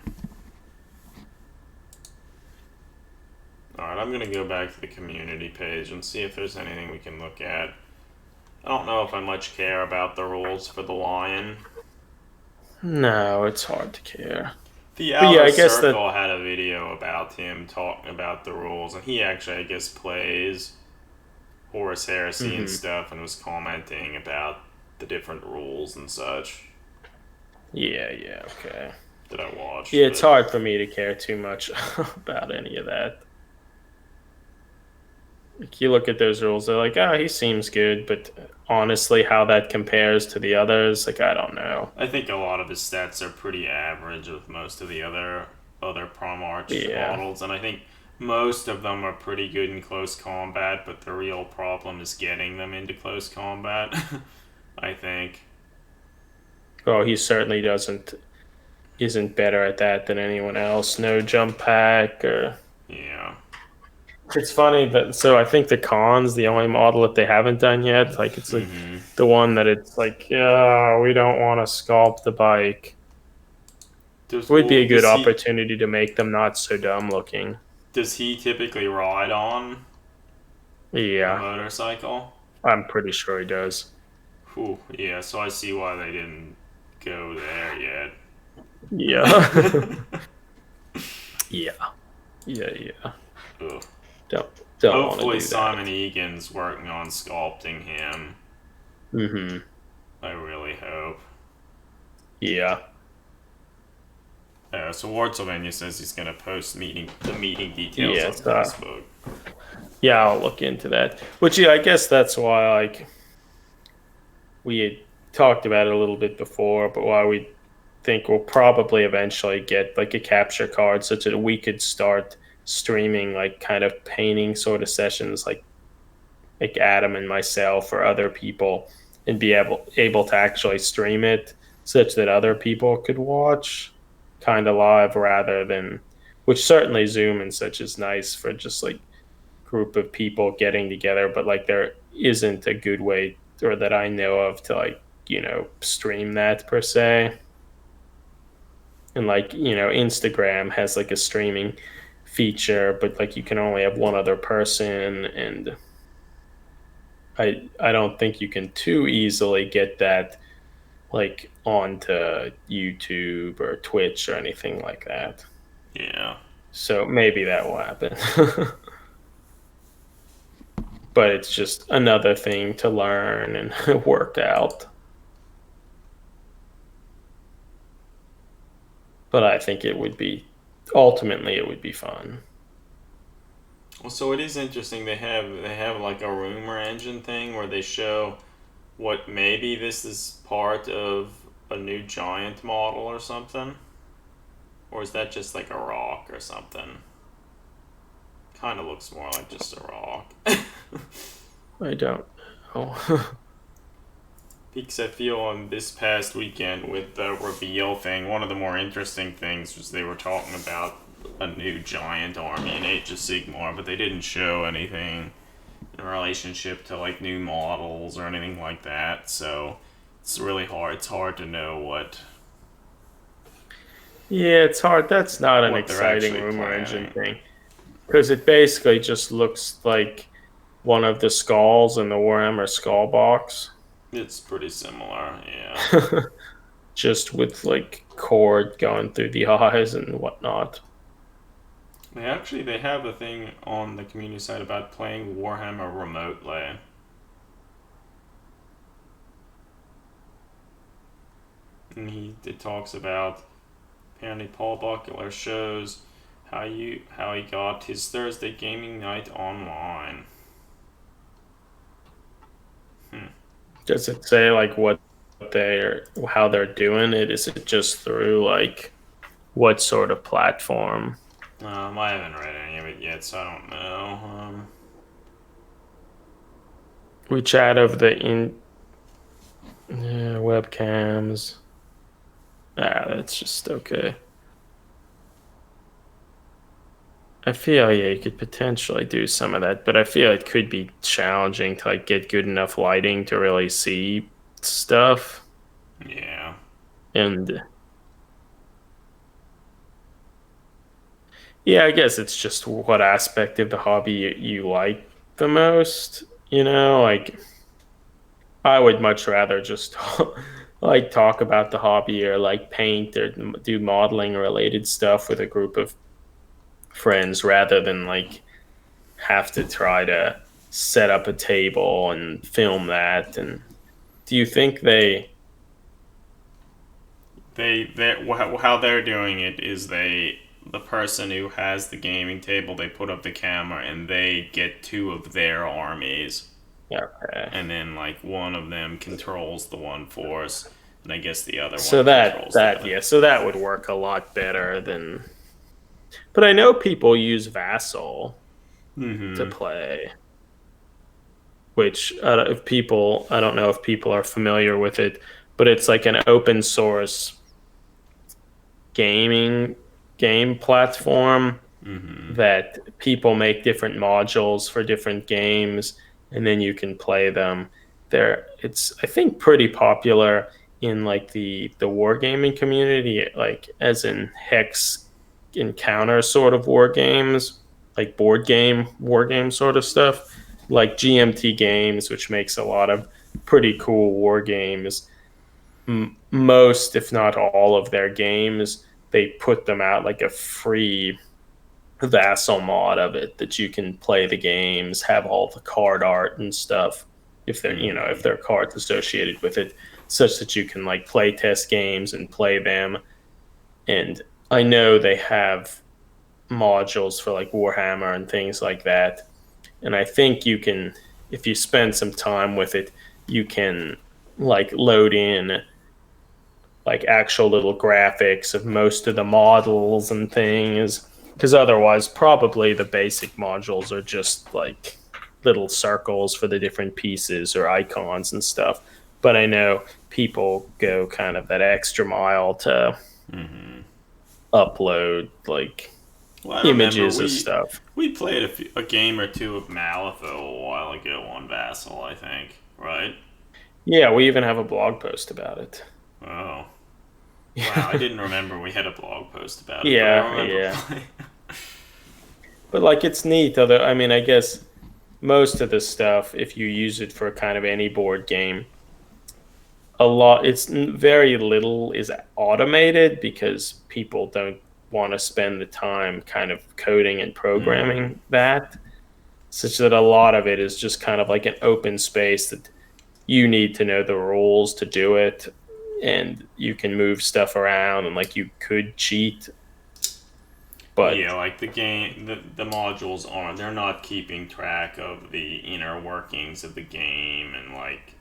Alright, I'm gonna go back to the community page and see if there's anything we can look at. I don't know if I much care about the rules for the lion. no, it's hard to care. The But yeah, Outer I guess that Circle had a video about him talking about the rules, and he actually, I guess, plays Horus Heresy and mhm. stuff, and was commenting about the different rules and such Yeah, okay. that I watched. Yeah, it's But hard for me to care too much about any of that. Like you look at those rules, they're like, oh, he seems good, but honestly, how that compares to the others, like I don't know. I think a lot of his stats are pretty average with most of the other Prom Arch Yeah. models, and I think most of them are pretty good in close combat, but the real problem is getting them into close combat. I think. Oh, he certainly isn't better at that than anyone else. No jump pack or. Yeah. It's funny that so I think the Khan's the only model that they haven't done yet. Like it's like Mm-hmm. the one that it's like, yeah, we don't want to sculpt the bike. It would be a good opportunity to make them not so dumb looking. Does he typically ride on a Yeah, motorcycle? I'm pretty sure he does. Whew, yeah, so I see why they didn't go there yet. Yeah. Yeah. Yeah. Ugh. Don't want to Hopefully do Simon Egan's working on sculpting him. that. Mm-hmm. I really hope. Yeah. So Wartsylvania says he's gonna post the meeting details Yes, on Facebook. Yeah, I'll look into that. Which, yeah, I guess that's why, like, we had talked about it a little bit before, but why we think we'll probably eventually get, like, a capture card such that we could start streaming, like, kind of painting sort of sessions, like Adam and myself or other people, and be able to actually stream it such that other people could watch kind of live rather than, which certainly Zoom and such is nice for just, like, group of people getting together, but like there isn't a good way or that I know of to like, stream that per se. And like, Instagram has like a streaming feature, but like you can only have one other person, and I don't think you can too easily get that like onto YouTube or Twitch or anything like that. Yeah. So maybe that will happen. But it's just another thing to learn and work out. But I think ultimately it would be fun. Well, so it is interesting. They have like a rumor engine thing where they show what maybe this is part of a new giant model or something, or is that just like a rock or something? Kind of looks more like just a rock. I don't know. Because I feel on this past weekend with the reveal thing, one of the more interesting things was they were talking about a new giant army in Age of Sigmar, but they didn't show anything in relationship to like new models or anything like that. So it's really hard. It's hard to know what. Yeah, it's hard. That's not an What they're exciting actually rumor planning. engine thing. Because it basically just looks like one of the skulls in the Warhammer Skull box. It's pretty similar, yeah. Just with like cord going through the eyes and whatnot. They have a thing on the community site about playing Warhammer remotely. And it talks about apparently Paul Buckler shows how he got his Thursday gaming night online. Does it say like how they're doing it? Is it just through like what sort of platform? I haven't read any of it yet, so I don't know. We chat over the webcams. That's just okay. I feel you could potentially do some of that, but I feel it could be challenging to like get good enough lighting to really see stuff. Yeah. And yeah, I guess it's just what aspect of the hobby you like the most. Like I would much rather just like talk about the hobby or like paint or do modeling related stuff with a group of friends rather than like have to try to set up a table and film that. And do you think how they're doing it is the person who has the gaming table, they put up the camera and they get two of their armies. Okay. And then like one of them controls the one force, and I guess the other one so controls the other. so that would work a lot better than But I know people use Vassal to Mm-hmm. play, which if people, I don't know if people are familiar with it, but it's like an open source gaming game platform Mm-hmm. that people make different modules for different games, and then you can play them. There, it's I think pretty popular in like the wargaming community, like as in hex encounter sort of war games, like board game war game sort of stuff, like GMT Games, which makes a lot of pretty cool war games. Most, if not all, of their games, they put them out like a free Vassal mod of it that you can play the games, have all the card art and stuff if they're if Mm-hmm. there are cards associated with it, such that you can like play test games and play them. And I know they have modules for like Warhammer and things like that. And I think you can, if you spend some time with it, you can like load in like actual little graphics of most of the models and things, because otherwise probably the basic modules are just like little circles for the different pieces or icons and stuff. But I know people go kind of that extra mile to Mm-hmm. upload like Well, I remember images of we stuff. we played a game or two of Malifaux a while ago on Vassal, I think, right? Yeah, we even have a blog post about it. Oh, wow! I didn't remember we had a blog post about it, but I Yeah, remember yeah. playing. But like it's neat, although I mean I guess most of the stuff, if you use it for kind of any board game, a lot it's very little is automated because people don't want to spend the time kind of coding and Mm-hmm. programming that, such that a lot of it is just kind of like an open space that you need to know the rules to do it, and you can move stuff around and like you could cheat, Yeah, but like the modules aren't. They're not keeping track of the inner workings of the game, and like.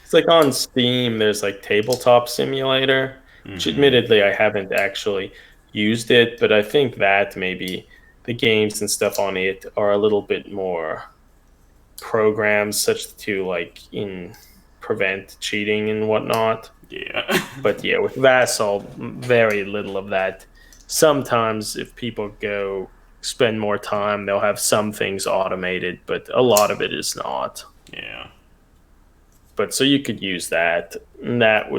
it's like on Steam, there's like Tabletop Simulator, which Mm-hmm. admittedly I haven't actually used it, but I think that maybe the games and stuff on it are a little bit more programmed such to like in prevent cheating and whatnot. Yeah. But yeah, with Vassal, very little of that. Sometimes if people go spend more time, they'll have some things automated, but a lot of it is not. Yeah. But so you could use that. And that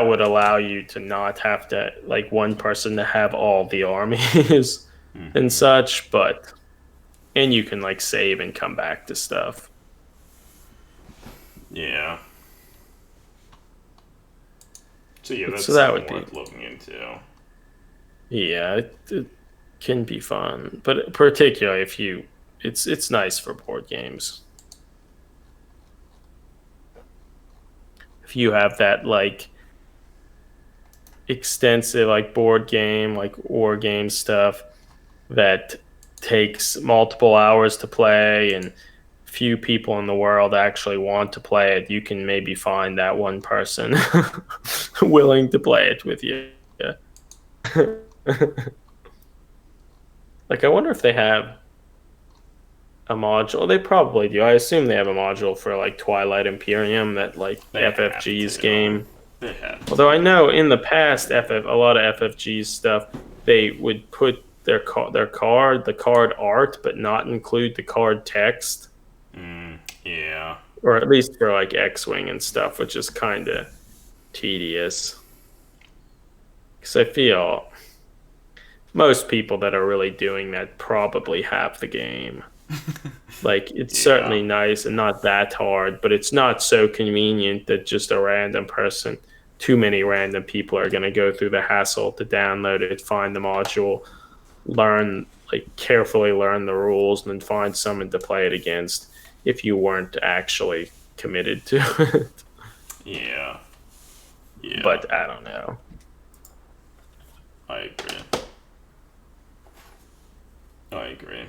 would allow you to not have to like one person to have all the armies and Mm-hmm. such, but and you can like save and come back to stuff. Yeah. So yeah, So that's that would something be, worth looking into. yeah, it can be fun, but particularly if you, it's nice for board games. If you have that like extensive like board game, like war game stuff that takes multiple hours to play and few people in the world actually want to play it, you can maybe find that one person willing to play it with you. Yeah. Like I wonder if they have a module. They probably do. I assume they have a module for like Twilight Imperium, that like They have FFG's to. game. They have Although I to. know in the past, a lot of FFG's stuff, they would put the card art, but not include the card text, Yeah. or at least for like X-wing and stuff, which is kind of tedious. Because I feel most people that are really doing that probably have the game. Like it's Yeah. certainly nice and not that hard, but it's not so convenient that just a random person, too many random people are going to go through the hassle to download it, find the module, learn like carefully learn the rules, and then find someone to play it against if you weren't actually committed to it. Yeah. Yeah. But I don't know. I agree. I agree.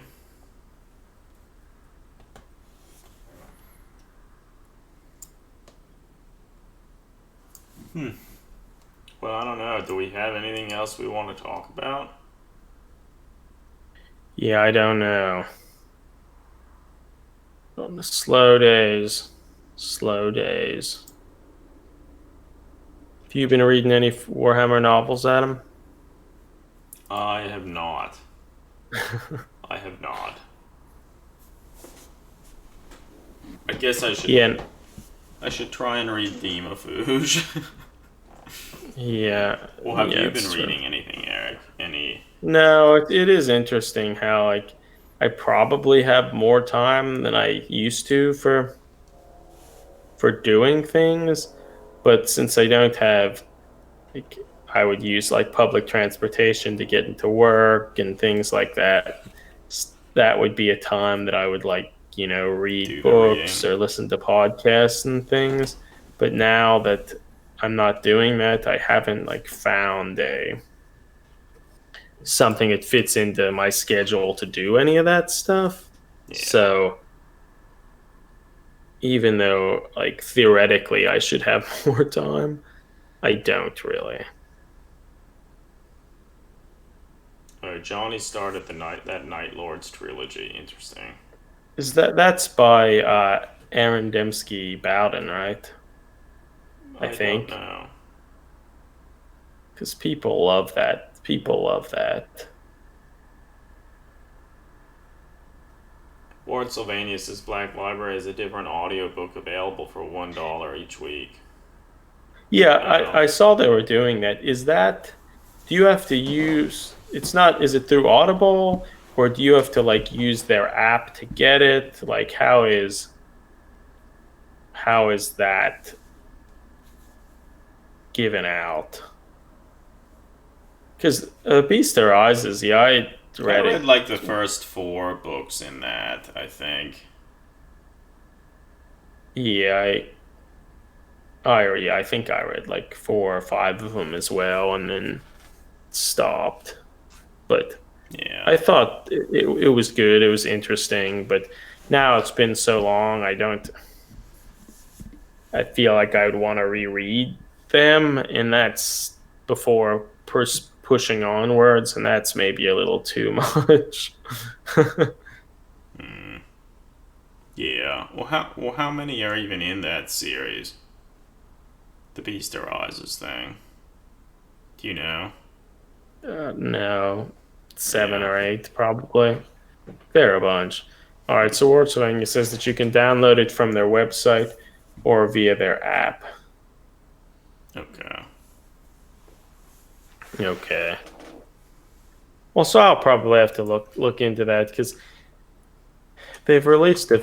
Well, I don't know. know. Do we have anything else we want to talk about? Yeah, I don't know. On the slow days. Slow days. Have you been reading any Warhammer novels, Adam? I have not. I have not. I guess I should. Yeah, I should try and read Theme of Fouge. yeah. Well, have yeah, you it's been true. reading anything, Eric? Any? No, it is interesting how like I probably have more time than I used to for doing things, but since I don't have like I would use like public transportation to get into work and things like that. That would be a time that I would like, read Do the books reading. or listen to podcasts and things. But now that I'm not doing that, I haven't like found a something that fits into my schedule to do any of that stuff. Yeah. So even though like theoretically I should have more time, I don't really. Johnny started that Night Lords trilogy. Interesting. Is that's by Aaron Dembski Bowden, right? I I don't think know. because people love that. People love that. Warren Sylvania says Black Library has a different audiobook available for $1 each week. Yeah, Oh. I saw they were doing that. Is that? Do you have to use? It's not. Is it through Audible or do you have to like use their app to get it? Like how is that given out? Because Beast Arises, yeah, I I read read it. like the first 4 books in that, I think. Yeah, yeah, I think I read like 4 or 5 of them as well, and then stopped. But Yeah. I thought it was good. It was interesting, but now it's been so long. I don't. I feel like I would want to reread them, and that's before pushing onwards, and that's maybe a little too much. Hmm. Yeah. How many are even in that series? The Beast Arises thing. Do you know? No, 7 Yeah. or 8 probably. They're a bunch. All right, so Wartswing says that you can download it from their website or via their app. Okay. Okay. Well, so I'll probably have to look into that because they've released a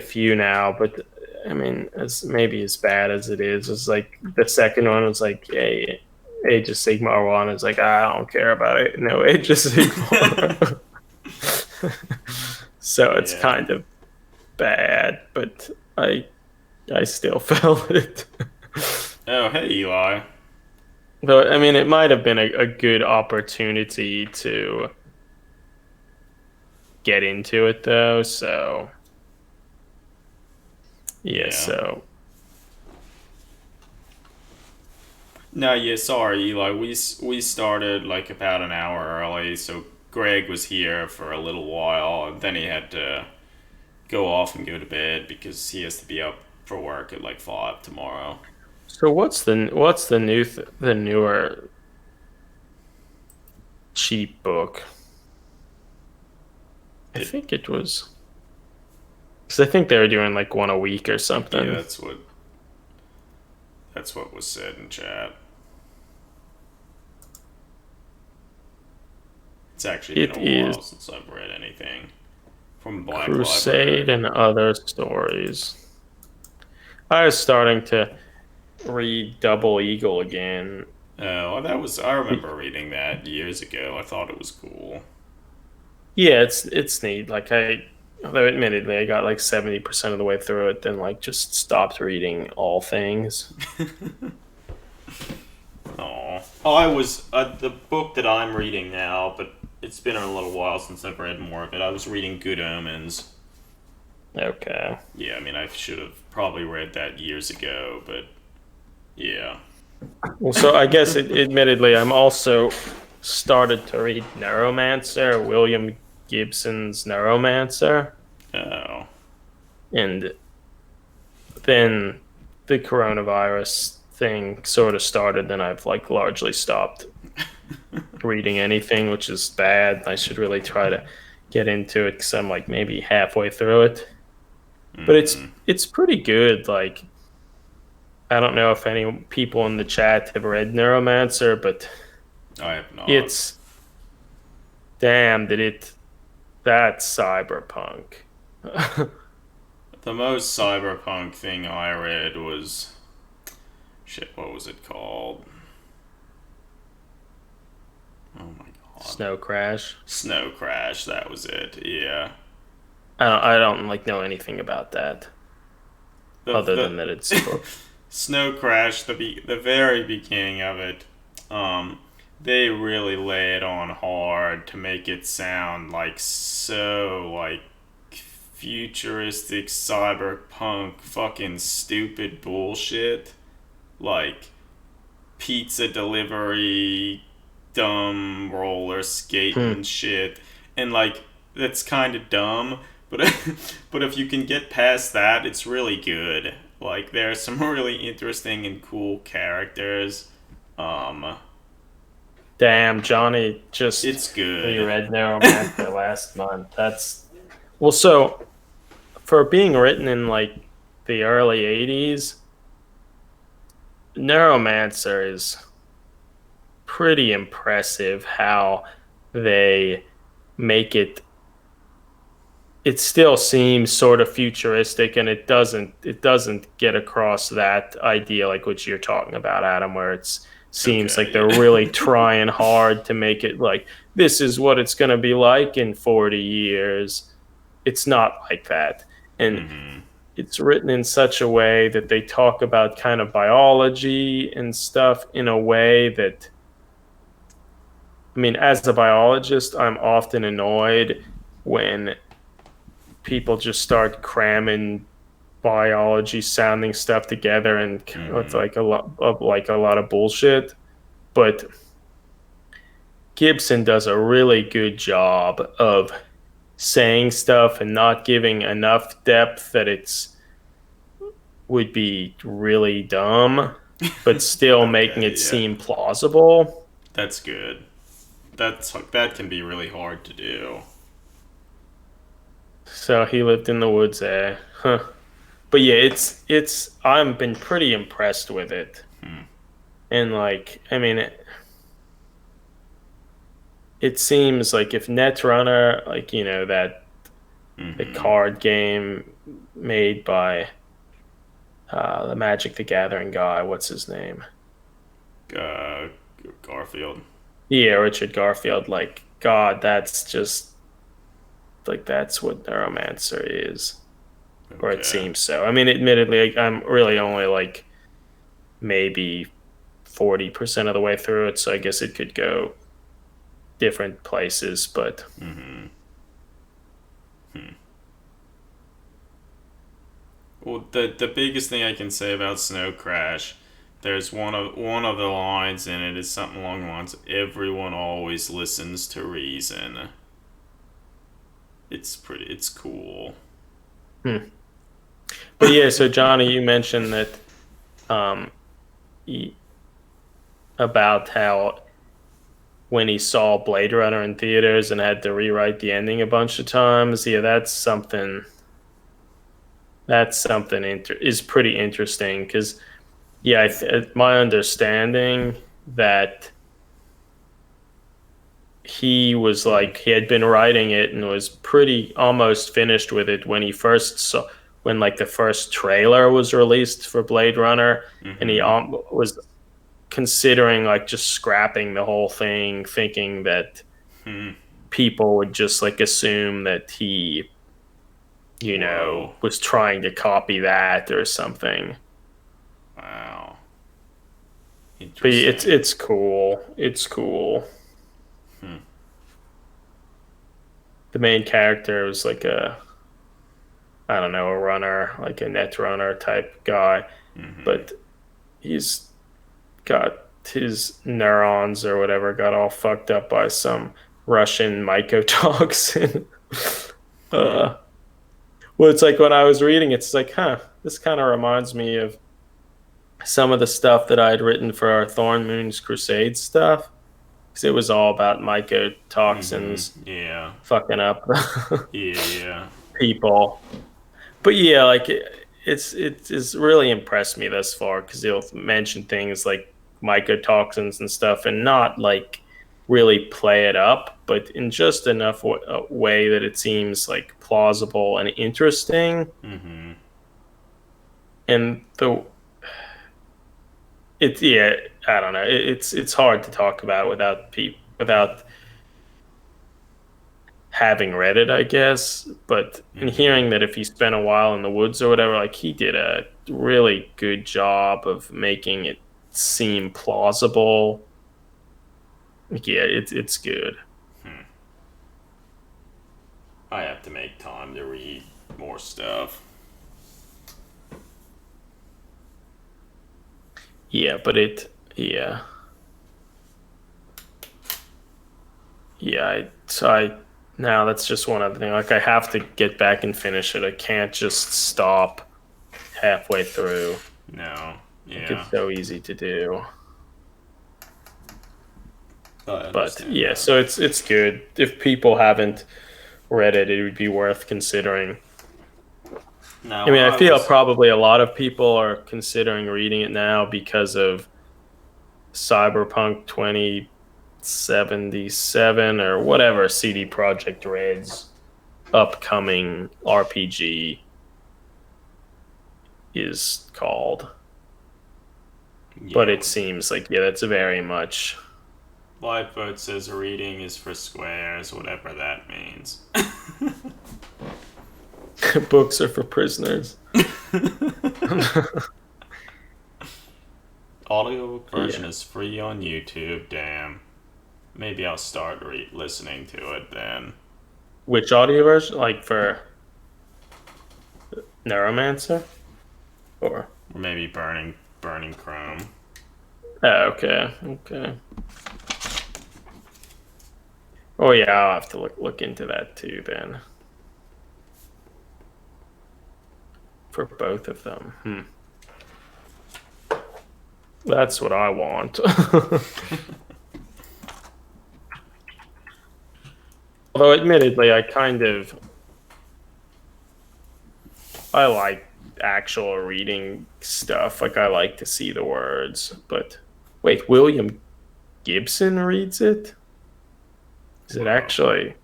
few now, but I mean, as maybe as bad as it is, it's like the second one was like a Age of Sigmar one. It's like I don't care about it. No Age of Sigmar. So it's Yeah. kind of bad, but I still felt it. Oh, hey, Eli. But I mean, it might have been a good opportunity to get into it, though. So yeah, Yeah. so No, yeah, sorry, Eli. We started like about an hour early, so Greg was here for a little while, and then he had to go off and go to bed because he has to be up for work at like 5 tomorrow. so what's the newer cheap book? I think it was because I think they were doing like one a week or Yeah, something. that's what was said in chat. It's actually It been a is while since I've read anything from Black Crusade Library. and Other Stories. I was starting to read Double Eagle again. Oh, I remember reading that years ago. I thought it was cool. Yeah, it's neat. Like although admittedly I got like 70% of the way through it, then like just stopped reading all things. Oh, I was the book that I'm reading now, but it's been a little while since I've read more of it. I was reading Good Omens. Okay. Yeah, I mean, I should have probably read that years ago, but yeah. Well, so I guess admittedly, I'm also started to read Neuromancer, William Gibson's Neuromancer, Oh. and then the coronavirus thing sort of started, and I've like largely stopped reading anything, which is bad. I should really try to get into it because I'm like maybe halfway through it, but it's pretty good. Like I don't know if any people in the chat have read Neuromancer, but I have not. it's damn did it that's cyberpunk. The most cyberpunk thing I read was shit. What was it called? Oh my god. Snow Crash. Snow Crash. That was it. Yeah. I don't like know anything about that other than that it's Snow Crash. The very beginning of it. They really lay it on hard to make it sound like so like futuristic cyberpunk fucking stupid bullshit like pizza delivery dumb roller skating shit and like that's kind of dumb but but if you can get past that it's really good like there are some really interesting and cool characters damn Johnny just it's good reread Neuromancer last month. That's well so for being written in like the early 80s, Neuromancer is pretty impressive how they make it it still seems sort of futuristic and it doesn't get across that idea like what you're talking about Adam where it seems like they're really trying hard to make it like this is what it's going to be like in 40 years. It's not like that. And it's written in such a way that they talk about kind of biology and stuff in a way that I mean, as a biologist, I'm often annoyed when people just start cramming biology sounding stuff together and it's like a lot of bullshit. But Gibson does a really good job of saying stuff and not giving enough depth that it's would be really dumb, but still making it seem plausible. That's good. That can be really hard to do. So he lived in the woods there. Huh. But yeah, it's I've been pretty impressed with it. And like, I mean it seems like if Netrunner, like you know that the card game made by the Magic the Gathering guy, what's his name? Garfield. Yeah, Richard Garfield. Like, God, that's just like that's what Neuromancer is, or it seems so. I mean, admittedly, like, I'm really only like maybe 40% of the way through it, so I guess it could go different places. But well, the biggest thing I can say about Snow Crash, there's one of the lines in it is something along the lines, everyone always listens to reason. It's cool. But yeah, so Johnny, you mentioned that about how when he saw Blade Runner in theaters and had to rewrite the ending a bunch of times. Yeah, that's something is pretty interesting because yeah, my understanding that he was like he had been writing it and was pretty almost finished with it when he first saw when like the first trailer was released for Blade Runner, and he was considering like just scrapping the whole thing, thinking that people would just like assume that he was trying to copy that or something. Wow. But it's cool. It's cool. The main character was like a runner, like a net runner type guy, but he's got his neurons or whatever got all fucked up by some Russian mycotoxin. uh, well, it's like when I was reading, it's like, this kind of reminds me of some of the stuff that I had written for our Thorn Moon's Crusade stuff. Because it was all about mycotoxins Yeah. fucking up Yeah. people. But yeah, like it's really impressed me thus far because he'll mention things like mycotoxins and stuff, and not like really play it up, but in just enough a way that it seems like plausible and interesting. Mm-hmm. And I don't know. It's hard to talk about without having read it, I guess. But in hearing that if he spent a while in the woods or whatever, like he did a really good job of making it seem plausible. Yeah, it's good. I have to make time to read more stuff. Yeah, but now that's just one other thing. Like I have to get back and finish it. I can't just stop halfway through. No. Yeah. Like, it's so easy to do. But yeah, so it's good. If people haven't read it, it would be worth considering. No, I mean, I feel probably a lot of people are considering reading it now because of Cyberpunk 2077 or whatever CD Projekt Red's upcoming RPG is called. Yeah. But it seems like, that's very much... Lifeboat says reading is for squares, whatever that means. Books are for prisoners. Audio version is free on YouTube, damn. Maybe I'll start listening to it then. Which audio version? Like for Neuromancer? Or maybe Burning Chrome. Oh, okay. Oh yeah, I'll have to look into that too then. For both of them. That's what I want. Although admittedly, I like actual reading stuff. Like I like to see the words. But wait, William Gibson reads it? Is it actually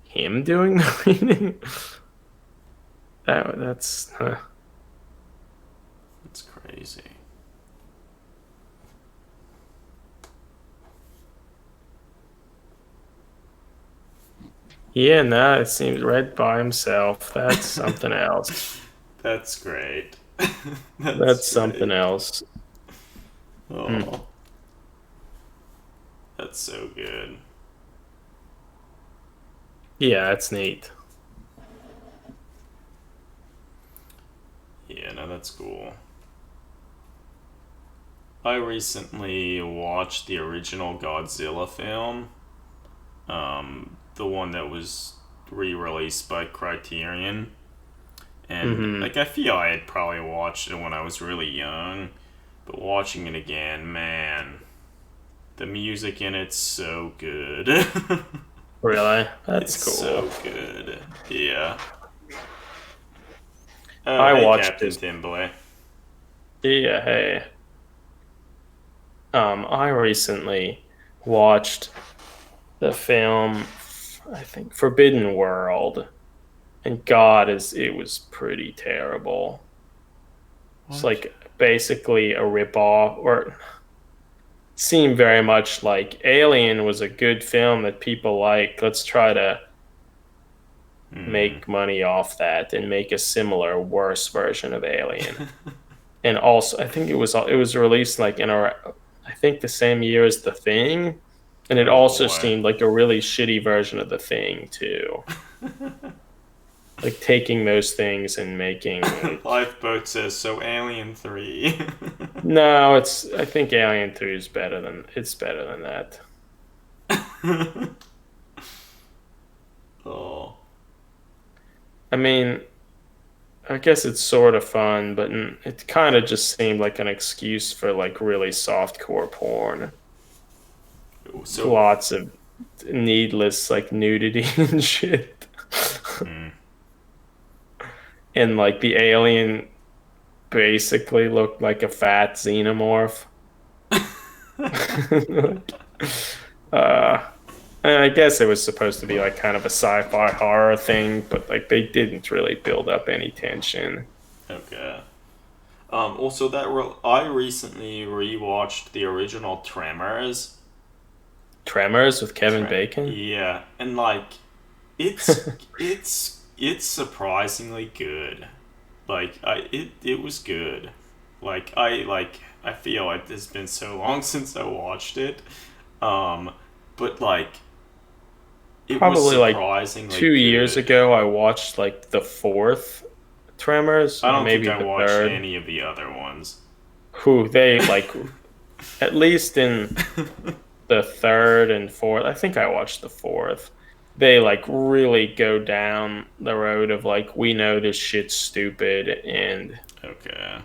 him doing the reading? That's crazy. Yeah, no, it seems read by himself. That's something else. That's great. That's something else. Oh. That's so good. Yeah, that's neat. Yeah, no, that's cool. I recently watched the original Godzilla film. The one that was re-released by Criterion. And like I feel I had probably watched it when I was really young, but watching it again, man, the music in it's so good. Really? That's it's cool. So good. Yeah. I watched Captain it. Timbley. Yeah, hey. I recently watched the film, I think, Forbidden World, and God, it was pretty terrible. What? It's like basically a ripoff, or seemed very much like Alien was a good film that people like. Let's try to make money off that and make a similar, worse version of Alien. And also, I think it was released like I think the same year as The Thing, and it also seemed like a really shitty version of The Thing too. like taking those things and making. Lifeboat says so. Alien 3. No, I think Alien 3 is better than that. Oh. I mean, I guess it's sort of fun, but it kind of just seemed like an excuse for like really softcore porn. So Lots of needless like nudity and shit. And like the alien basically looked like a fat xenomorph. And I guess it was supposed to be like kind of a sci-fi horror thing, but like they didn't really build up any tension. okay. Also, I recently rewatched the original Tremors. Tremors with Kevin Bacon? Yeah, and like, it's it's surprisingly good. Like it was good. I feel like it's been so long since I watched it. But like it Probably was like surprisingly 2 years good. ago, I watched like the fourth Tremors, I or don't maybe think I the watched third. any of the other ones. Who they like, at least in the third and fourth. I think I watched the fourth. They like really go down the road of like we know this shit's stupid, and Okay.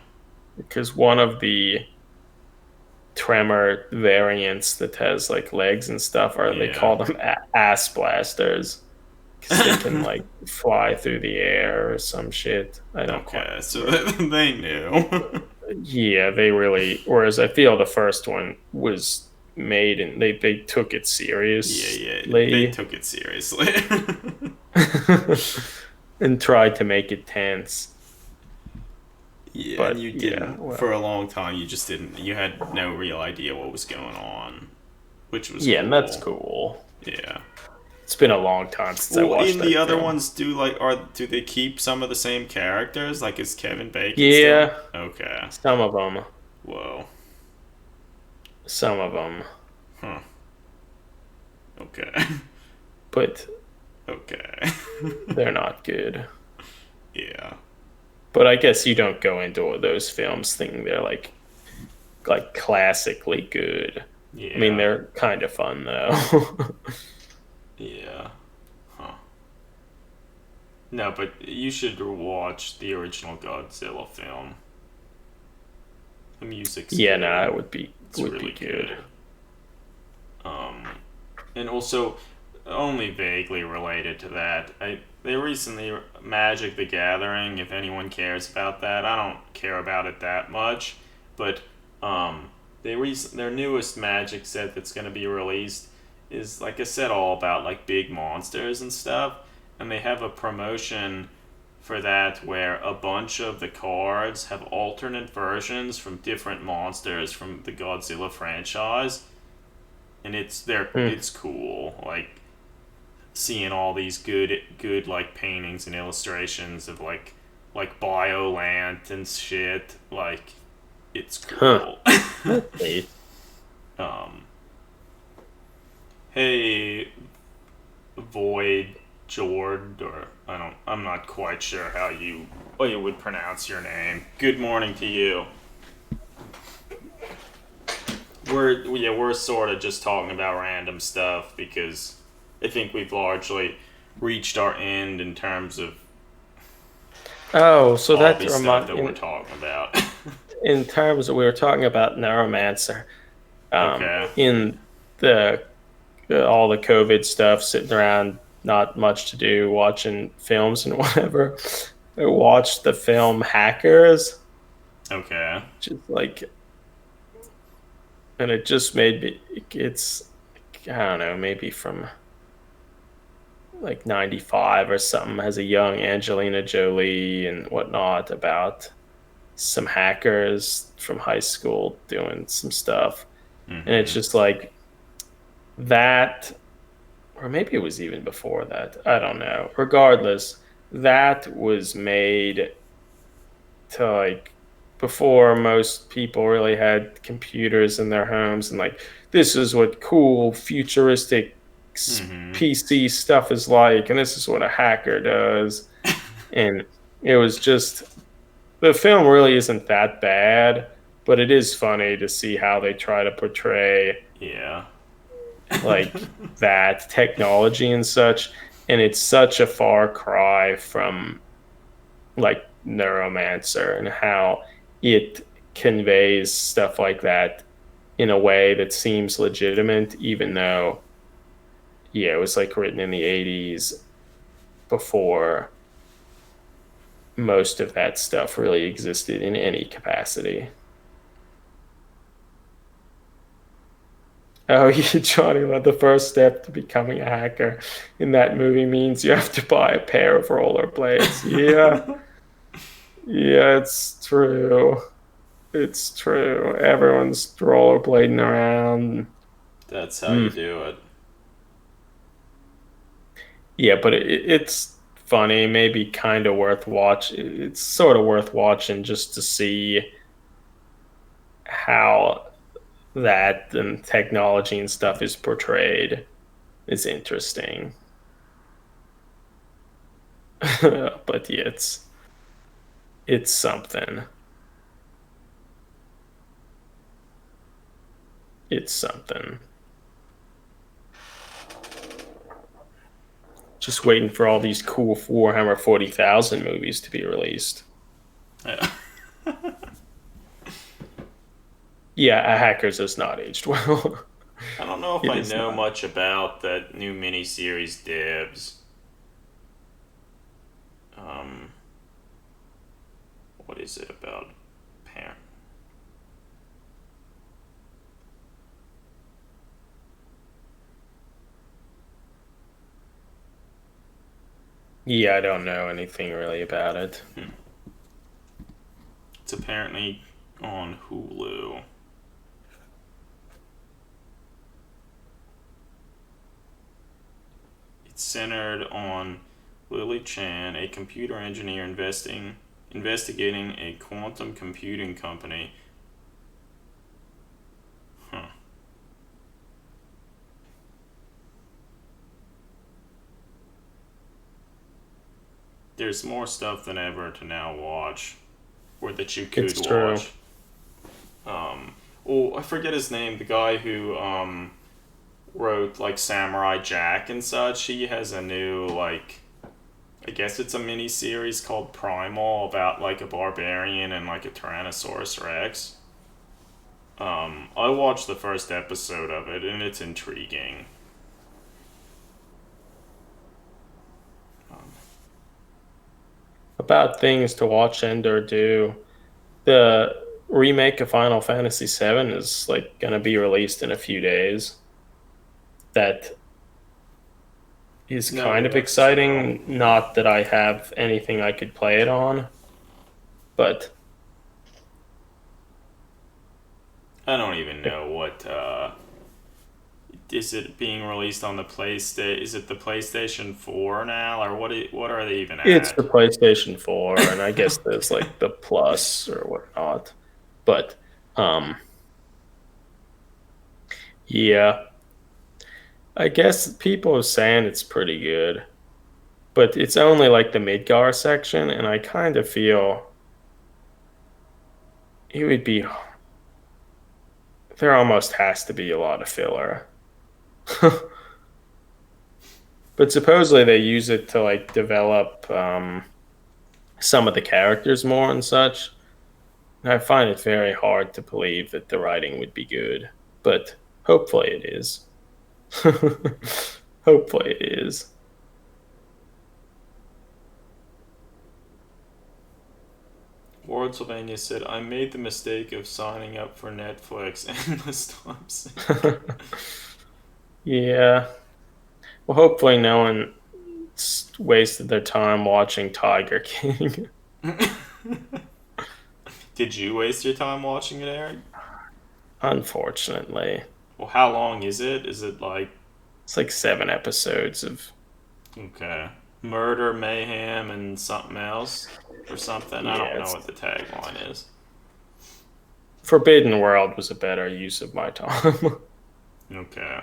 because one of the tremor variants that has like legs and stuff are they Yeah. call them ass blasters because they can like fly through the air or some shit. I don't Okay, quite. so they knew. Yeah, they really. Whereas I feel the first one was made and they took it Yeah, seriously. they took it seriously. And tried to make it tense. Yeah, But, and you yeah, didn't well. for a long time. You just didn't. You had no real idea what was going on, which was Yeah, cool. and that's cool. Yeah. It's been a long time since I Well, watched in that the other film. ones, do they keep some of the same characters? Like, is Kevin Bacon Yeah, still? Okay. some of them. Whoa. Some of them. Huh. Okay. But Okay. they're not good. Yeah. But I guess you don't go into those films thinking they're like classically good. Yeah. I mean, they're kind of fun though. Yeah. Huh. No, but you should watch the original Godzilla film. The music's Yeah, good. no, it would be Really good. And also, only vaguely related to that, they recently Magic the Gathering. If anyone cares about that, I don't care about it that much, but their newest Magic set that's going to be released is like a set all about like big monsters and stuff, and they have a promotion for that where a bunch of the cards have alternate versions from different monsters from the Godzilla franchise, and it's cool. Like seeing all these good like paintings and illustrations of like Biolant and shit. Like it's cool. That's neat. Hey, Void Jord, or I'm not quite sure how you would pronounce your name. Good morning to you. We're sort of just talking about random stuff because I think we've largely reached our end in terms of Oh, so all that the stuff reminds that we're talking about. in terms of we were talking about Neuromancer. Okay. In the all the COVID stuff, sitting around, not much to do, watching films and whatever. I watched the film Hackers, Okay. just like, and it just made me. It's I don't know, maybe from like '95 or something. Has a young Angelina Jolie and whatnot about some hackers from high school doing some stuff, and it's just like that, or maybe it was even before that. I don't know. Regardless, that was made to like before most people really had computers in their homes, and like this is what cool futuristic PC stuff is like, and this is what a hacker does. And it was just the film really isn't that bad, but it is funny to see how they try to portray Yeah. like that technology and such. And it's such a far cry from like Neuromancer and how it conveys stuff like that in a way that seems legitimate, even though, yeah, it was like written in the 80s before most of that stuff really existed in any capacity. Oh, yeah, Johnny, well, the first step to becoming a hacker in that movie means you have to buy a pair of rollerblades. Yeah, yeah, it's true. It's true. Everyone's rollerblading around. That's how you do it. Yeah, but it's funny, maybe kind of worth watch. It's sort of worth watching just to see how that and technology and stuff is portrayed. It's interesting. But yeah, it's something. It's something. Just waiting for all these cool Warhammer 40,000 movies to be released. Yeah. Yeah, Hackers has not aged well. I don't know if It I is know not. much about that new miniseries Dibs. Um, what is it about? Parent. Yeah, I don't know anything really about it. It's apparently on Hulu. It's centered on Lily Chan, a computer engineer investigating a quantum computing company. Huh. There's more stuff than ever to now watch, or that you could It's true. watch. Oh, I forget his name. The guy who wrote like Samurai Jack and such. He has a new like, I guess it's a mini series called Primal about like a barbarian and like a Tyrannosaurus Rex. I watched the first episode of it and it's intriguing. About things to watch and or do. The remake of Final Fantasy VII is like going to be released in a few days. That is No, kind of that's exciting. Not that I have anything I could play it on, but I don't even know what. Is it being released on the PlayStation? Is it the PlayStation 4 now, or what are they even it's at? the PlayStation 4, and I guess there's like the Plus or whatnot. But yeah, I guess people are saying it's pretty good, but it's only like the Midgar section, and I kind of feel it would be there almost has to be a lot of filler. But supposedly they use it to like develop some of the characters more and such. And I find it very hard to believe that the writing would be good, but hopefully it is. Hopefully it is. Wordsylvania said, I made the mistake of signing up for Netflix endless times. Yeah. Well, hopefully no one wasted their time watching Tiger King. Did you waste your time watching it, Eric? Unfortunately. Well, how long is it? Is it like, It's like 7 episodes of. okay, murder, mayhem, and something else? Or something? I Yeah, don't know it's what the tagline is. Forbidden World was a better use of my time. Okay.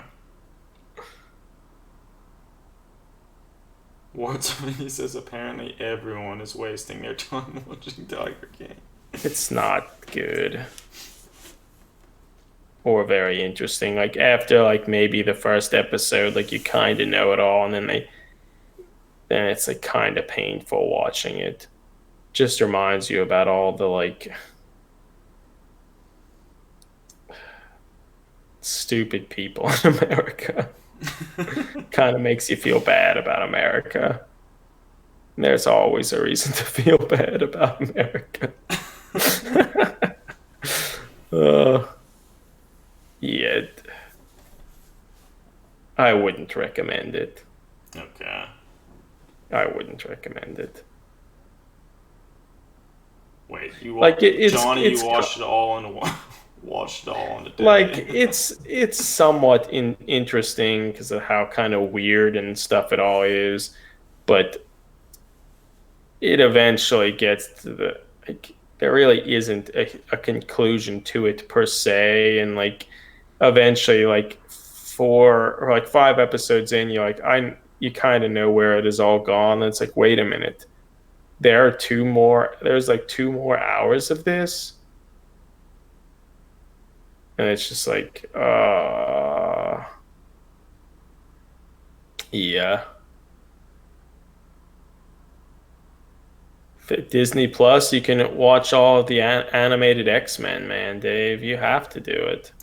He says apparently everyone is wasting their time watching Tiger King. It's not good. Or very interesting. Like after like maybe the first episode, like you kind of know it all, and then it's like kind of painful watching it. Just reminds you about all the like stupid people in America. Kind of makes you feel bad about America. There's always a reason to feel bad about America. uh, yeah, I wouldn't recommend it. Okay. I wouldn't recommend it. Wait, you Like Johnny? it's You watched it all in one. Watched it all in a day. like it's somewhat interesting because of how kind of weird and stuff it all is, but it eventually gets to the like there really isn't a conclusion to it per se, and like eventually like 4 or 5 episodes in, you kind of know where it is all gone, and it's like, wait a minute, there's like 2 more hours of this, and it's just like yeah. Disney Plus, you can watch all of the animated X-Men, man. Dave, you have to do it.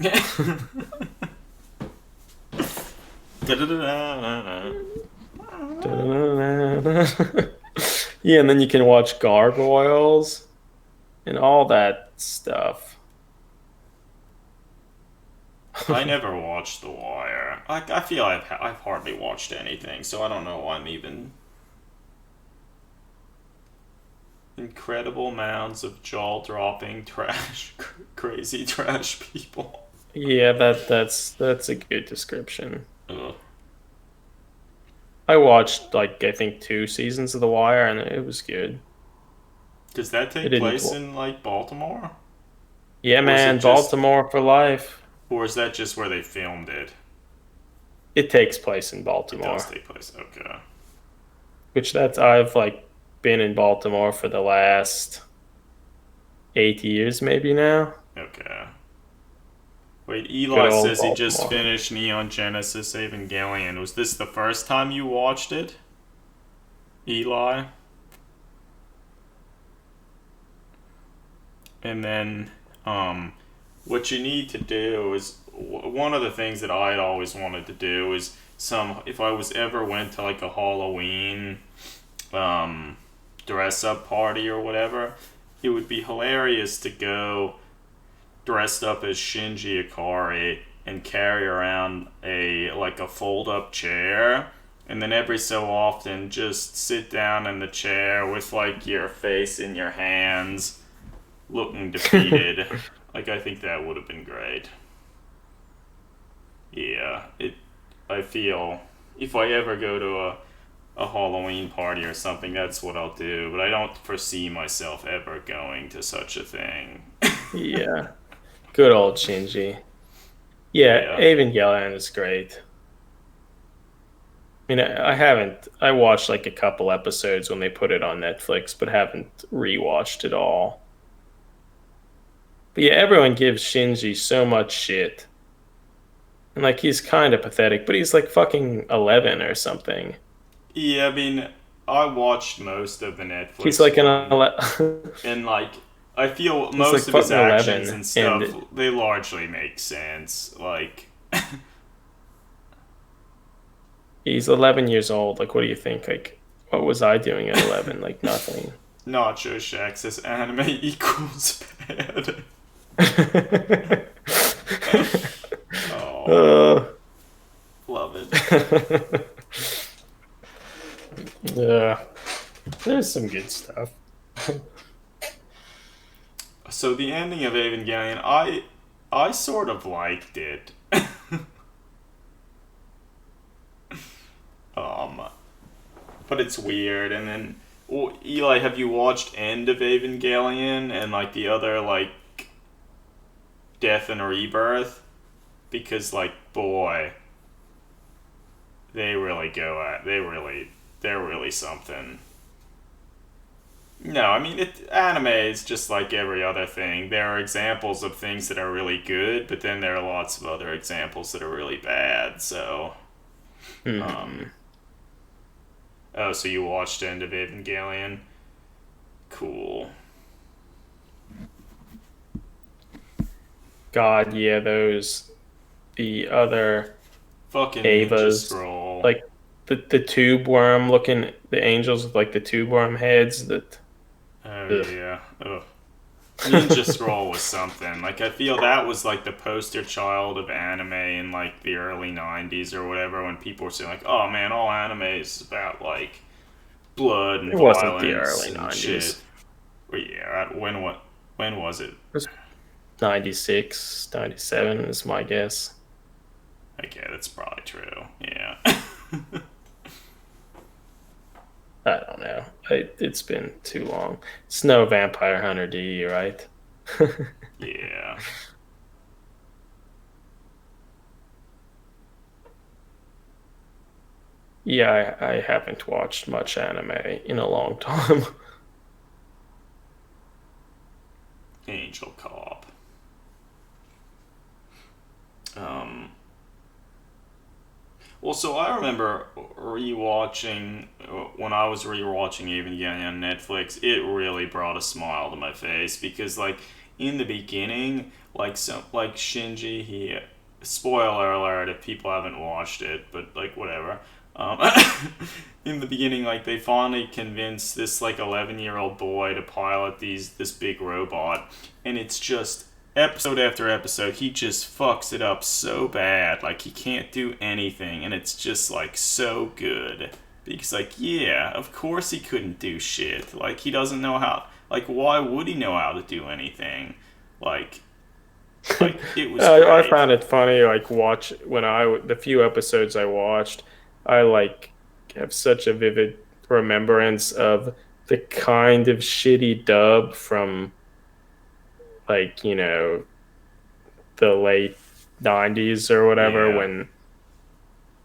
Yeah, and then you can watch Gargoyles and all that stuff. I never watched The Wire. I feel I've hardly watched anything, so I don't know why I'm even. Incredible mounds of jaw-dropping trash, crazy trash people. Yeah, that's a good description. Ugh. I watched like I think 2 seasons of The Wire, and it was good. Does that take place in like Baltimore? Yeah, man, Baltimore for life. Or is that just where they filmed it? It takes place in It Baltimore. does take place. Okay. I've like been in Baltimore for the last 8 years, maybe now. Okay. Wait, Eli says Baltimore. he just finished Neon Genesis Evangelion. Was this the first time you watched it? Eli? And then, what you need to do is, one of the things that I'd always wanted to do is if I was ever went to like a Halloween, dress up party or whatever, it would be hilarious to go dressed up as Shinji Ikari and carry around a fold up chair, and then every so often just sit down in the chair with like your face in your hands looking defeated. Like, I think that would have been great. Yeah, I feel if I ever go to a Halloween party or something, that's what I'll do. But I don't foresee myself ever going to such a thing. Yeah. Good old Shinji. Yeah, Evangelion is great. I mean, I watched like a couple episodes when they put it on Netflix, but haven't rewatched it all. But yeah, everyone gives Shinji so much shit. And like, he's kind of pathetic, but he's like fucking 11 or something. Yeah, I mean, I watched most of the Netflix. He's like an and like, I feel most of his actions and stuff, they largely make sense. Like, he's 11 years old. Like, what do you think? Like, what was I doing at 11? Like, nothing. Nacho Shack says anime equals bad. Love it. Yeah, there's some good stuff. So the ending of Evangelion, I sort of liked it. But it's weird. And then, Eli, have you watched End of Evangelion and like the other like Death and Rebirth? Because like, boy, they really they're really something. No, I mean, anime is just like every other thing. There are examples of things that are really good, but then there are lots of other examples that are really bad. So, Hmm. um, oh, so you watched End of Evangelion? Cool. God, yeah, the other Fucking Ninja Avas, Scroll. like the tube worm looking, the angels with like the tube worm heads. That, Oh ugh. yeah. Ugh. Ninja Scroll was something. Like I feel that was like the poster child of anime in like the early '90s or whatever. When people were saying like, "Oh man, all anime is about like blood and It wasn't the violence early and shit." 90s. But yeah, when was it? It was 96, 97 is my guess. Okay, that's probably true. Yeah. I don't know. It's been too long. It's no Vampire Hunter D, right? Yeah. Yeah, I haven't watched much anime in a long time. Angel Cop. Um. Well, so I remember rewatching when I was rewatching Evangelion on Netflix. It really brought a smile to my face because, like, in the beginning, like Shinji, he spoiler alert if people haven't watched it, but like whatever. Um, in the beginning, like they finally convinced this like 11-year-old boy to pilot this big robot, and it's just episode after episode, he just fucks it up so bad. Like he can't do anything, and it's just like so good. Because like, yeah, of course he couldn't do shit. Like he doesn't know how. Like why would he know how to do anything? Like, like it was I great. found it funny. Like watch when the few episodes I watched, I like have such a vivid remembrance of the kind of shitty dub from like the late '90s or whatever Yeah, when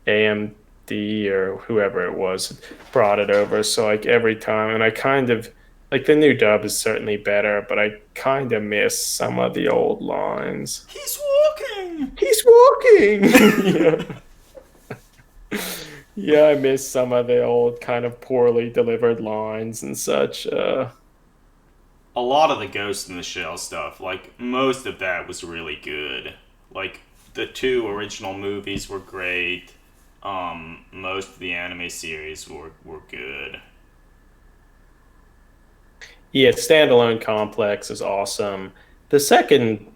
AMD or whoever it was brought it over. So like every time, and I kind of like the new dub is certainly better, but I kind of miss some of the old lines. he's walking. He's walking. Yeah. Yeah, I miss some of the old kind of poorly delivered lines and such. A lot of the Ghost in the Shell stuff, like most of that was really good. Like the two original movies were great. Most of the anime series were good. Yeah, standalone complex is awesome. The second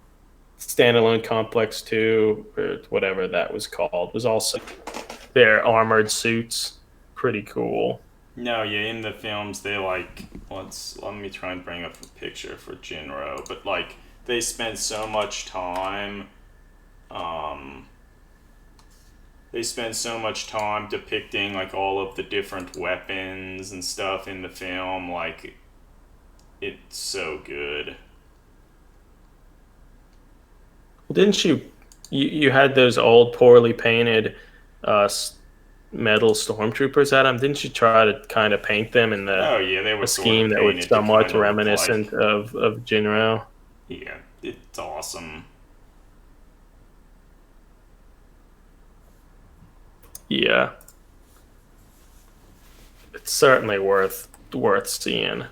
standalone complex 2, or whatever that was called, was also their armored suits. Pretty cool. No, yeah, in the films they like let me try and bring up a picture for Jinro, but like they spent so much time um they spend so much time depicting like all of the different weapons and stuff in the film, like it's so good. Well, didn't you had those old poorly painted uh, metal stormtroopers at them? Didn't you try to kind of paint them in Oh yeah, they were a sort of scheme that was painted to somewhat kind of look like, reminiscent of Jinro? yeah, it's awesome. Yeah, it's certainly worth seeing.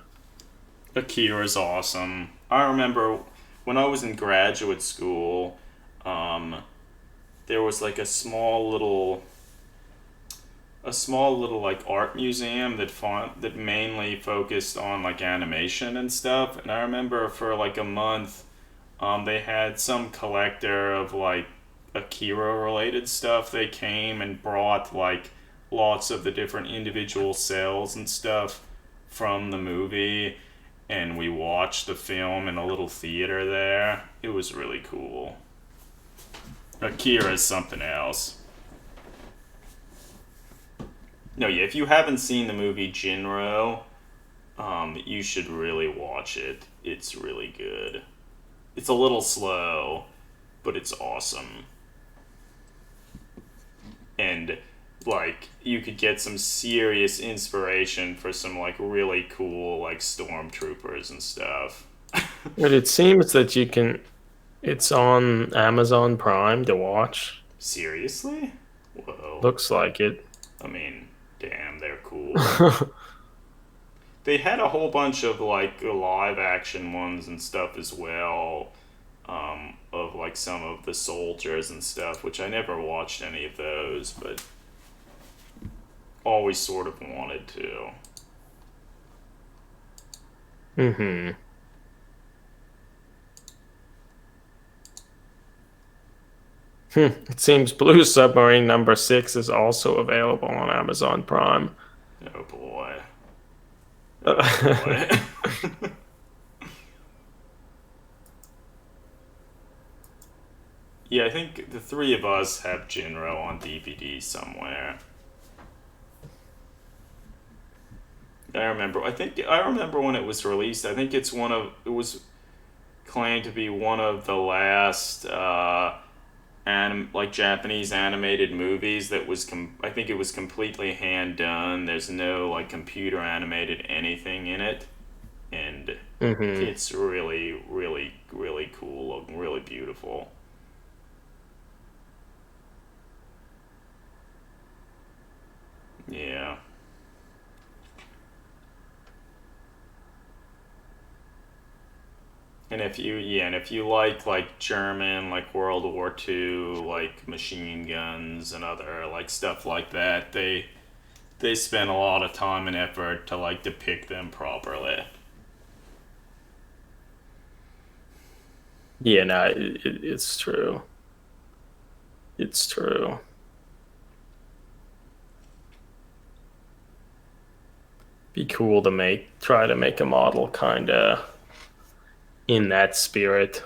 Akira's awesome. I remember when I was in graduate school, um, there was like a small little like art museum that mainly focused on like animation and stuff. And I remember for like a month, they had some collector of like Akira related stuff. They came and brought like lots of the different individual cells and stuff from the movie, and we watched the film in a little theater there. It was really cool. Akira is something else. No, yeah, if you haven't seen the movie Jinro, you should really watch it. It's really good. It's a little slow, but it's awesome. And like you could get some serious inspiration for some like really cool like stormtroopers and stuff. But it seems that you can. It's on Amazon Prime to watch. Seriously? Whoa. Looks like it. I mean, damn, they're cool. They had a whole bunch of like live action ones and stuff as well, of like some of the soldiers and stuff, which I never watched any of those, but always sort of wanted to. Mm-hmm. It seems Blue Submarine #6 is also available on Amazon Prime. Oh boy. Oh boy. Yeah, I think the three of us have Jinro on DVD somewhere. I remember when it was released. I think it was claimed to be one of the last like Japanese animated movies that was I think it was completely hand done. There's no like computer animated anything in it, and Mm-hmm. it's really really really cool looking, really beautiful. Yeah. And if you like German, like World War II, like machine guns and other like stuff like that, they spend a lot of time and effort to like depict them properly. Yeah, no, it's true. It's true. Be cool to try to make a model kind of in that spirit.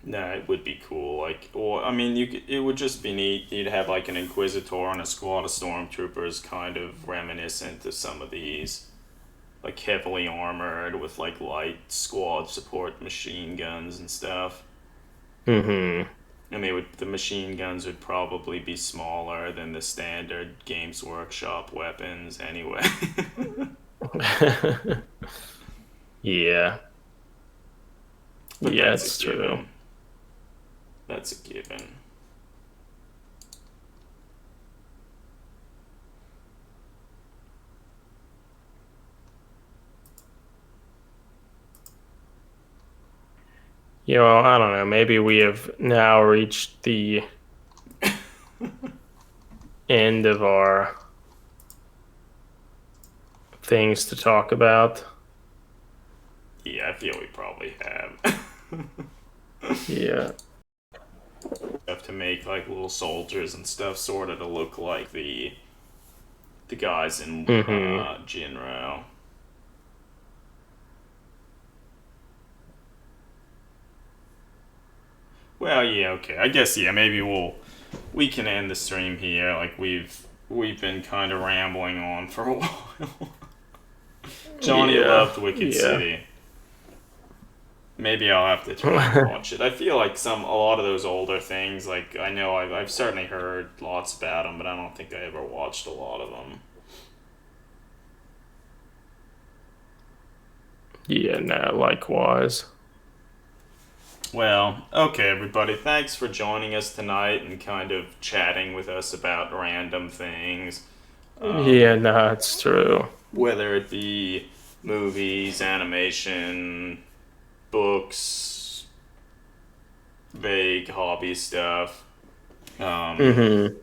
Nah, it would be cool. Like, or I mean, it would just be neat. You'd have like an Inquisitor and a squad of stormtroopers, kind of reminiscent of some of these, like heavily armored with like light squad support machine guns and stuff. Mm-hmm. And the machine guns would probably be smaller than the standard Games Workshop weapons anyway. Yeah. But Yeah, that's it's a true. given. That's a given. You know, I don't know. Maybe we have now reached the end of our things to talk about. Yeah, I feel we probably have. Yeah. Have to make like little soldiers and stuff, sort of to look like the guys in Jinro. Well, yeah, okay. I guess yeah. Maybe we can end the stream here. Like we've been kind of rambling on for a while. Johnny loved Wicked City. Maybe I'll have to try and watch it. I feel like a lot of those older things, like I know I've certainly heard lots about them, but I don't think I ever watched a lot of them. Yeah, no, likewise. Well, okay, everybody. Thanks for joining us tonight and kind of chatting with us about random things. Yeah, no, it's true. Whether it be movies, animation, books, vague hobby stuff. But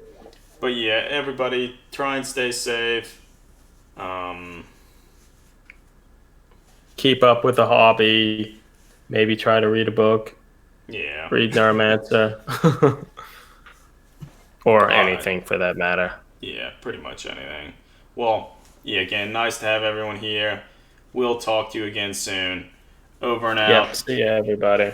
yeah, everybody, try and stay safe. Keep up with the hobby. Maybe try to read a book. Yeah. Read Neuromancer. Or anything for that matter. Yeah, pretty much anything. Well, yeah, again, nice to have everyone here. We'll talk to you again soon. Over and out. Yep, see ya, everybody.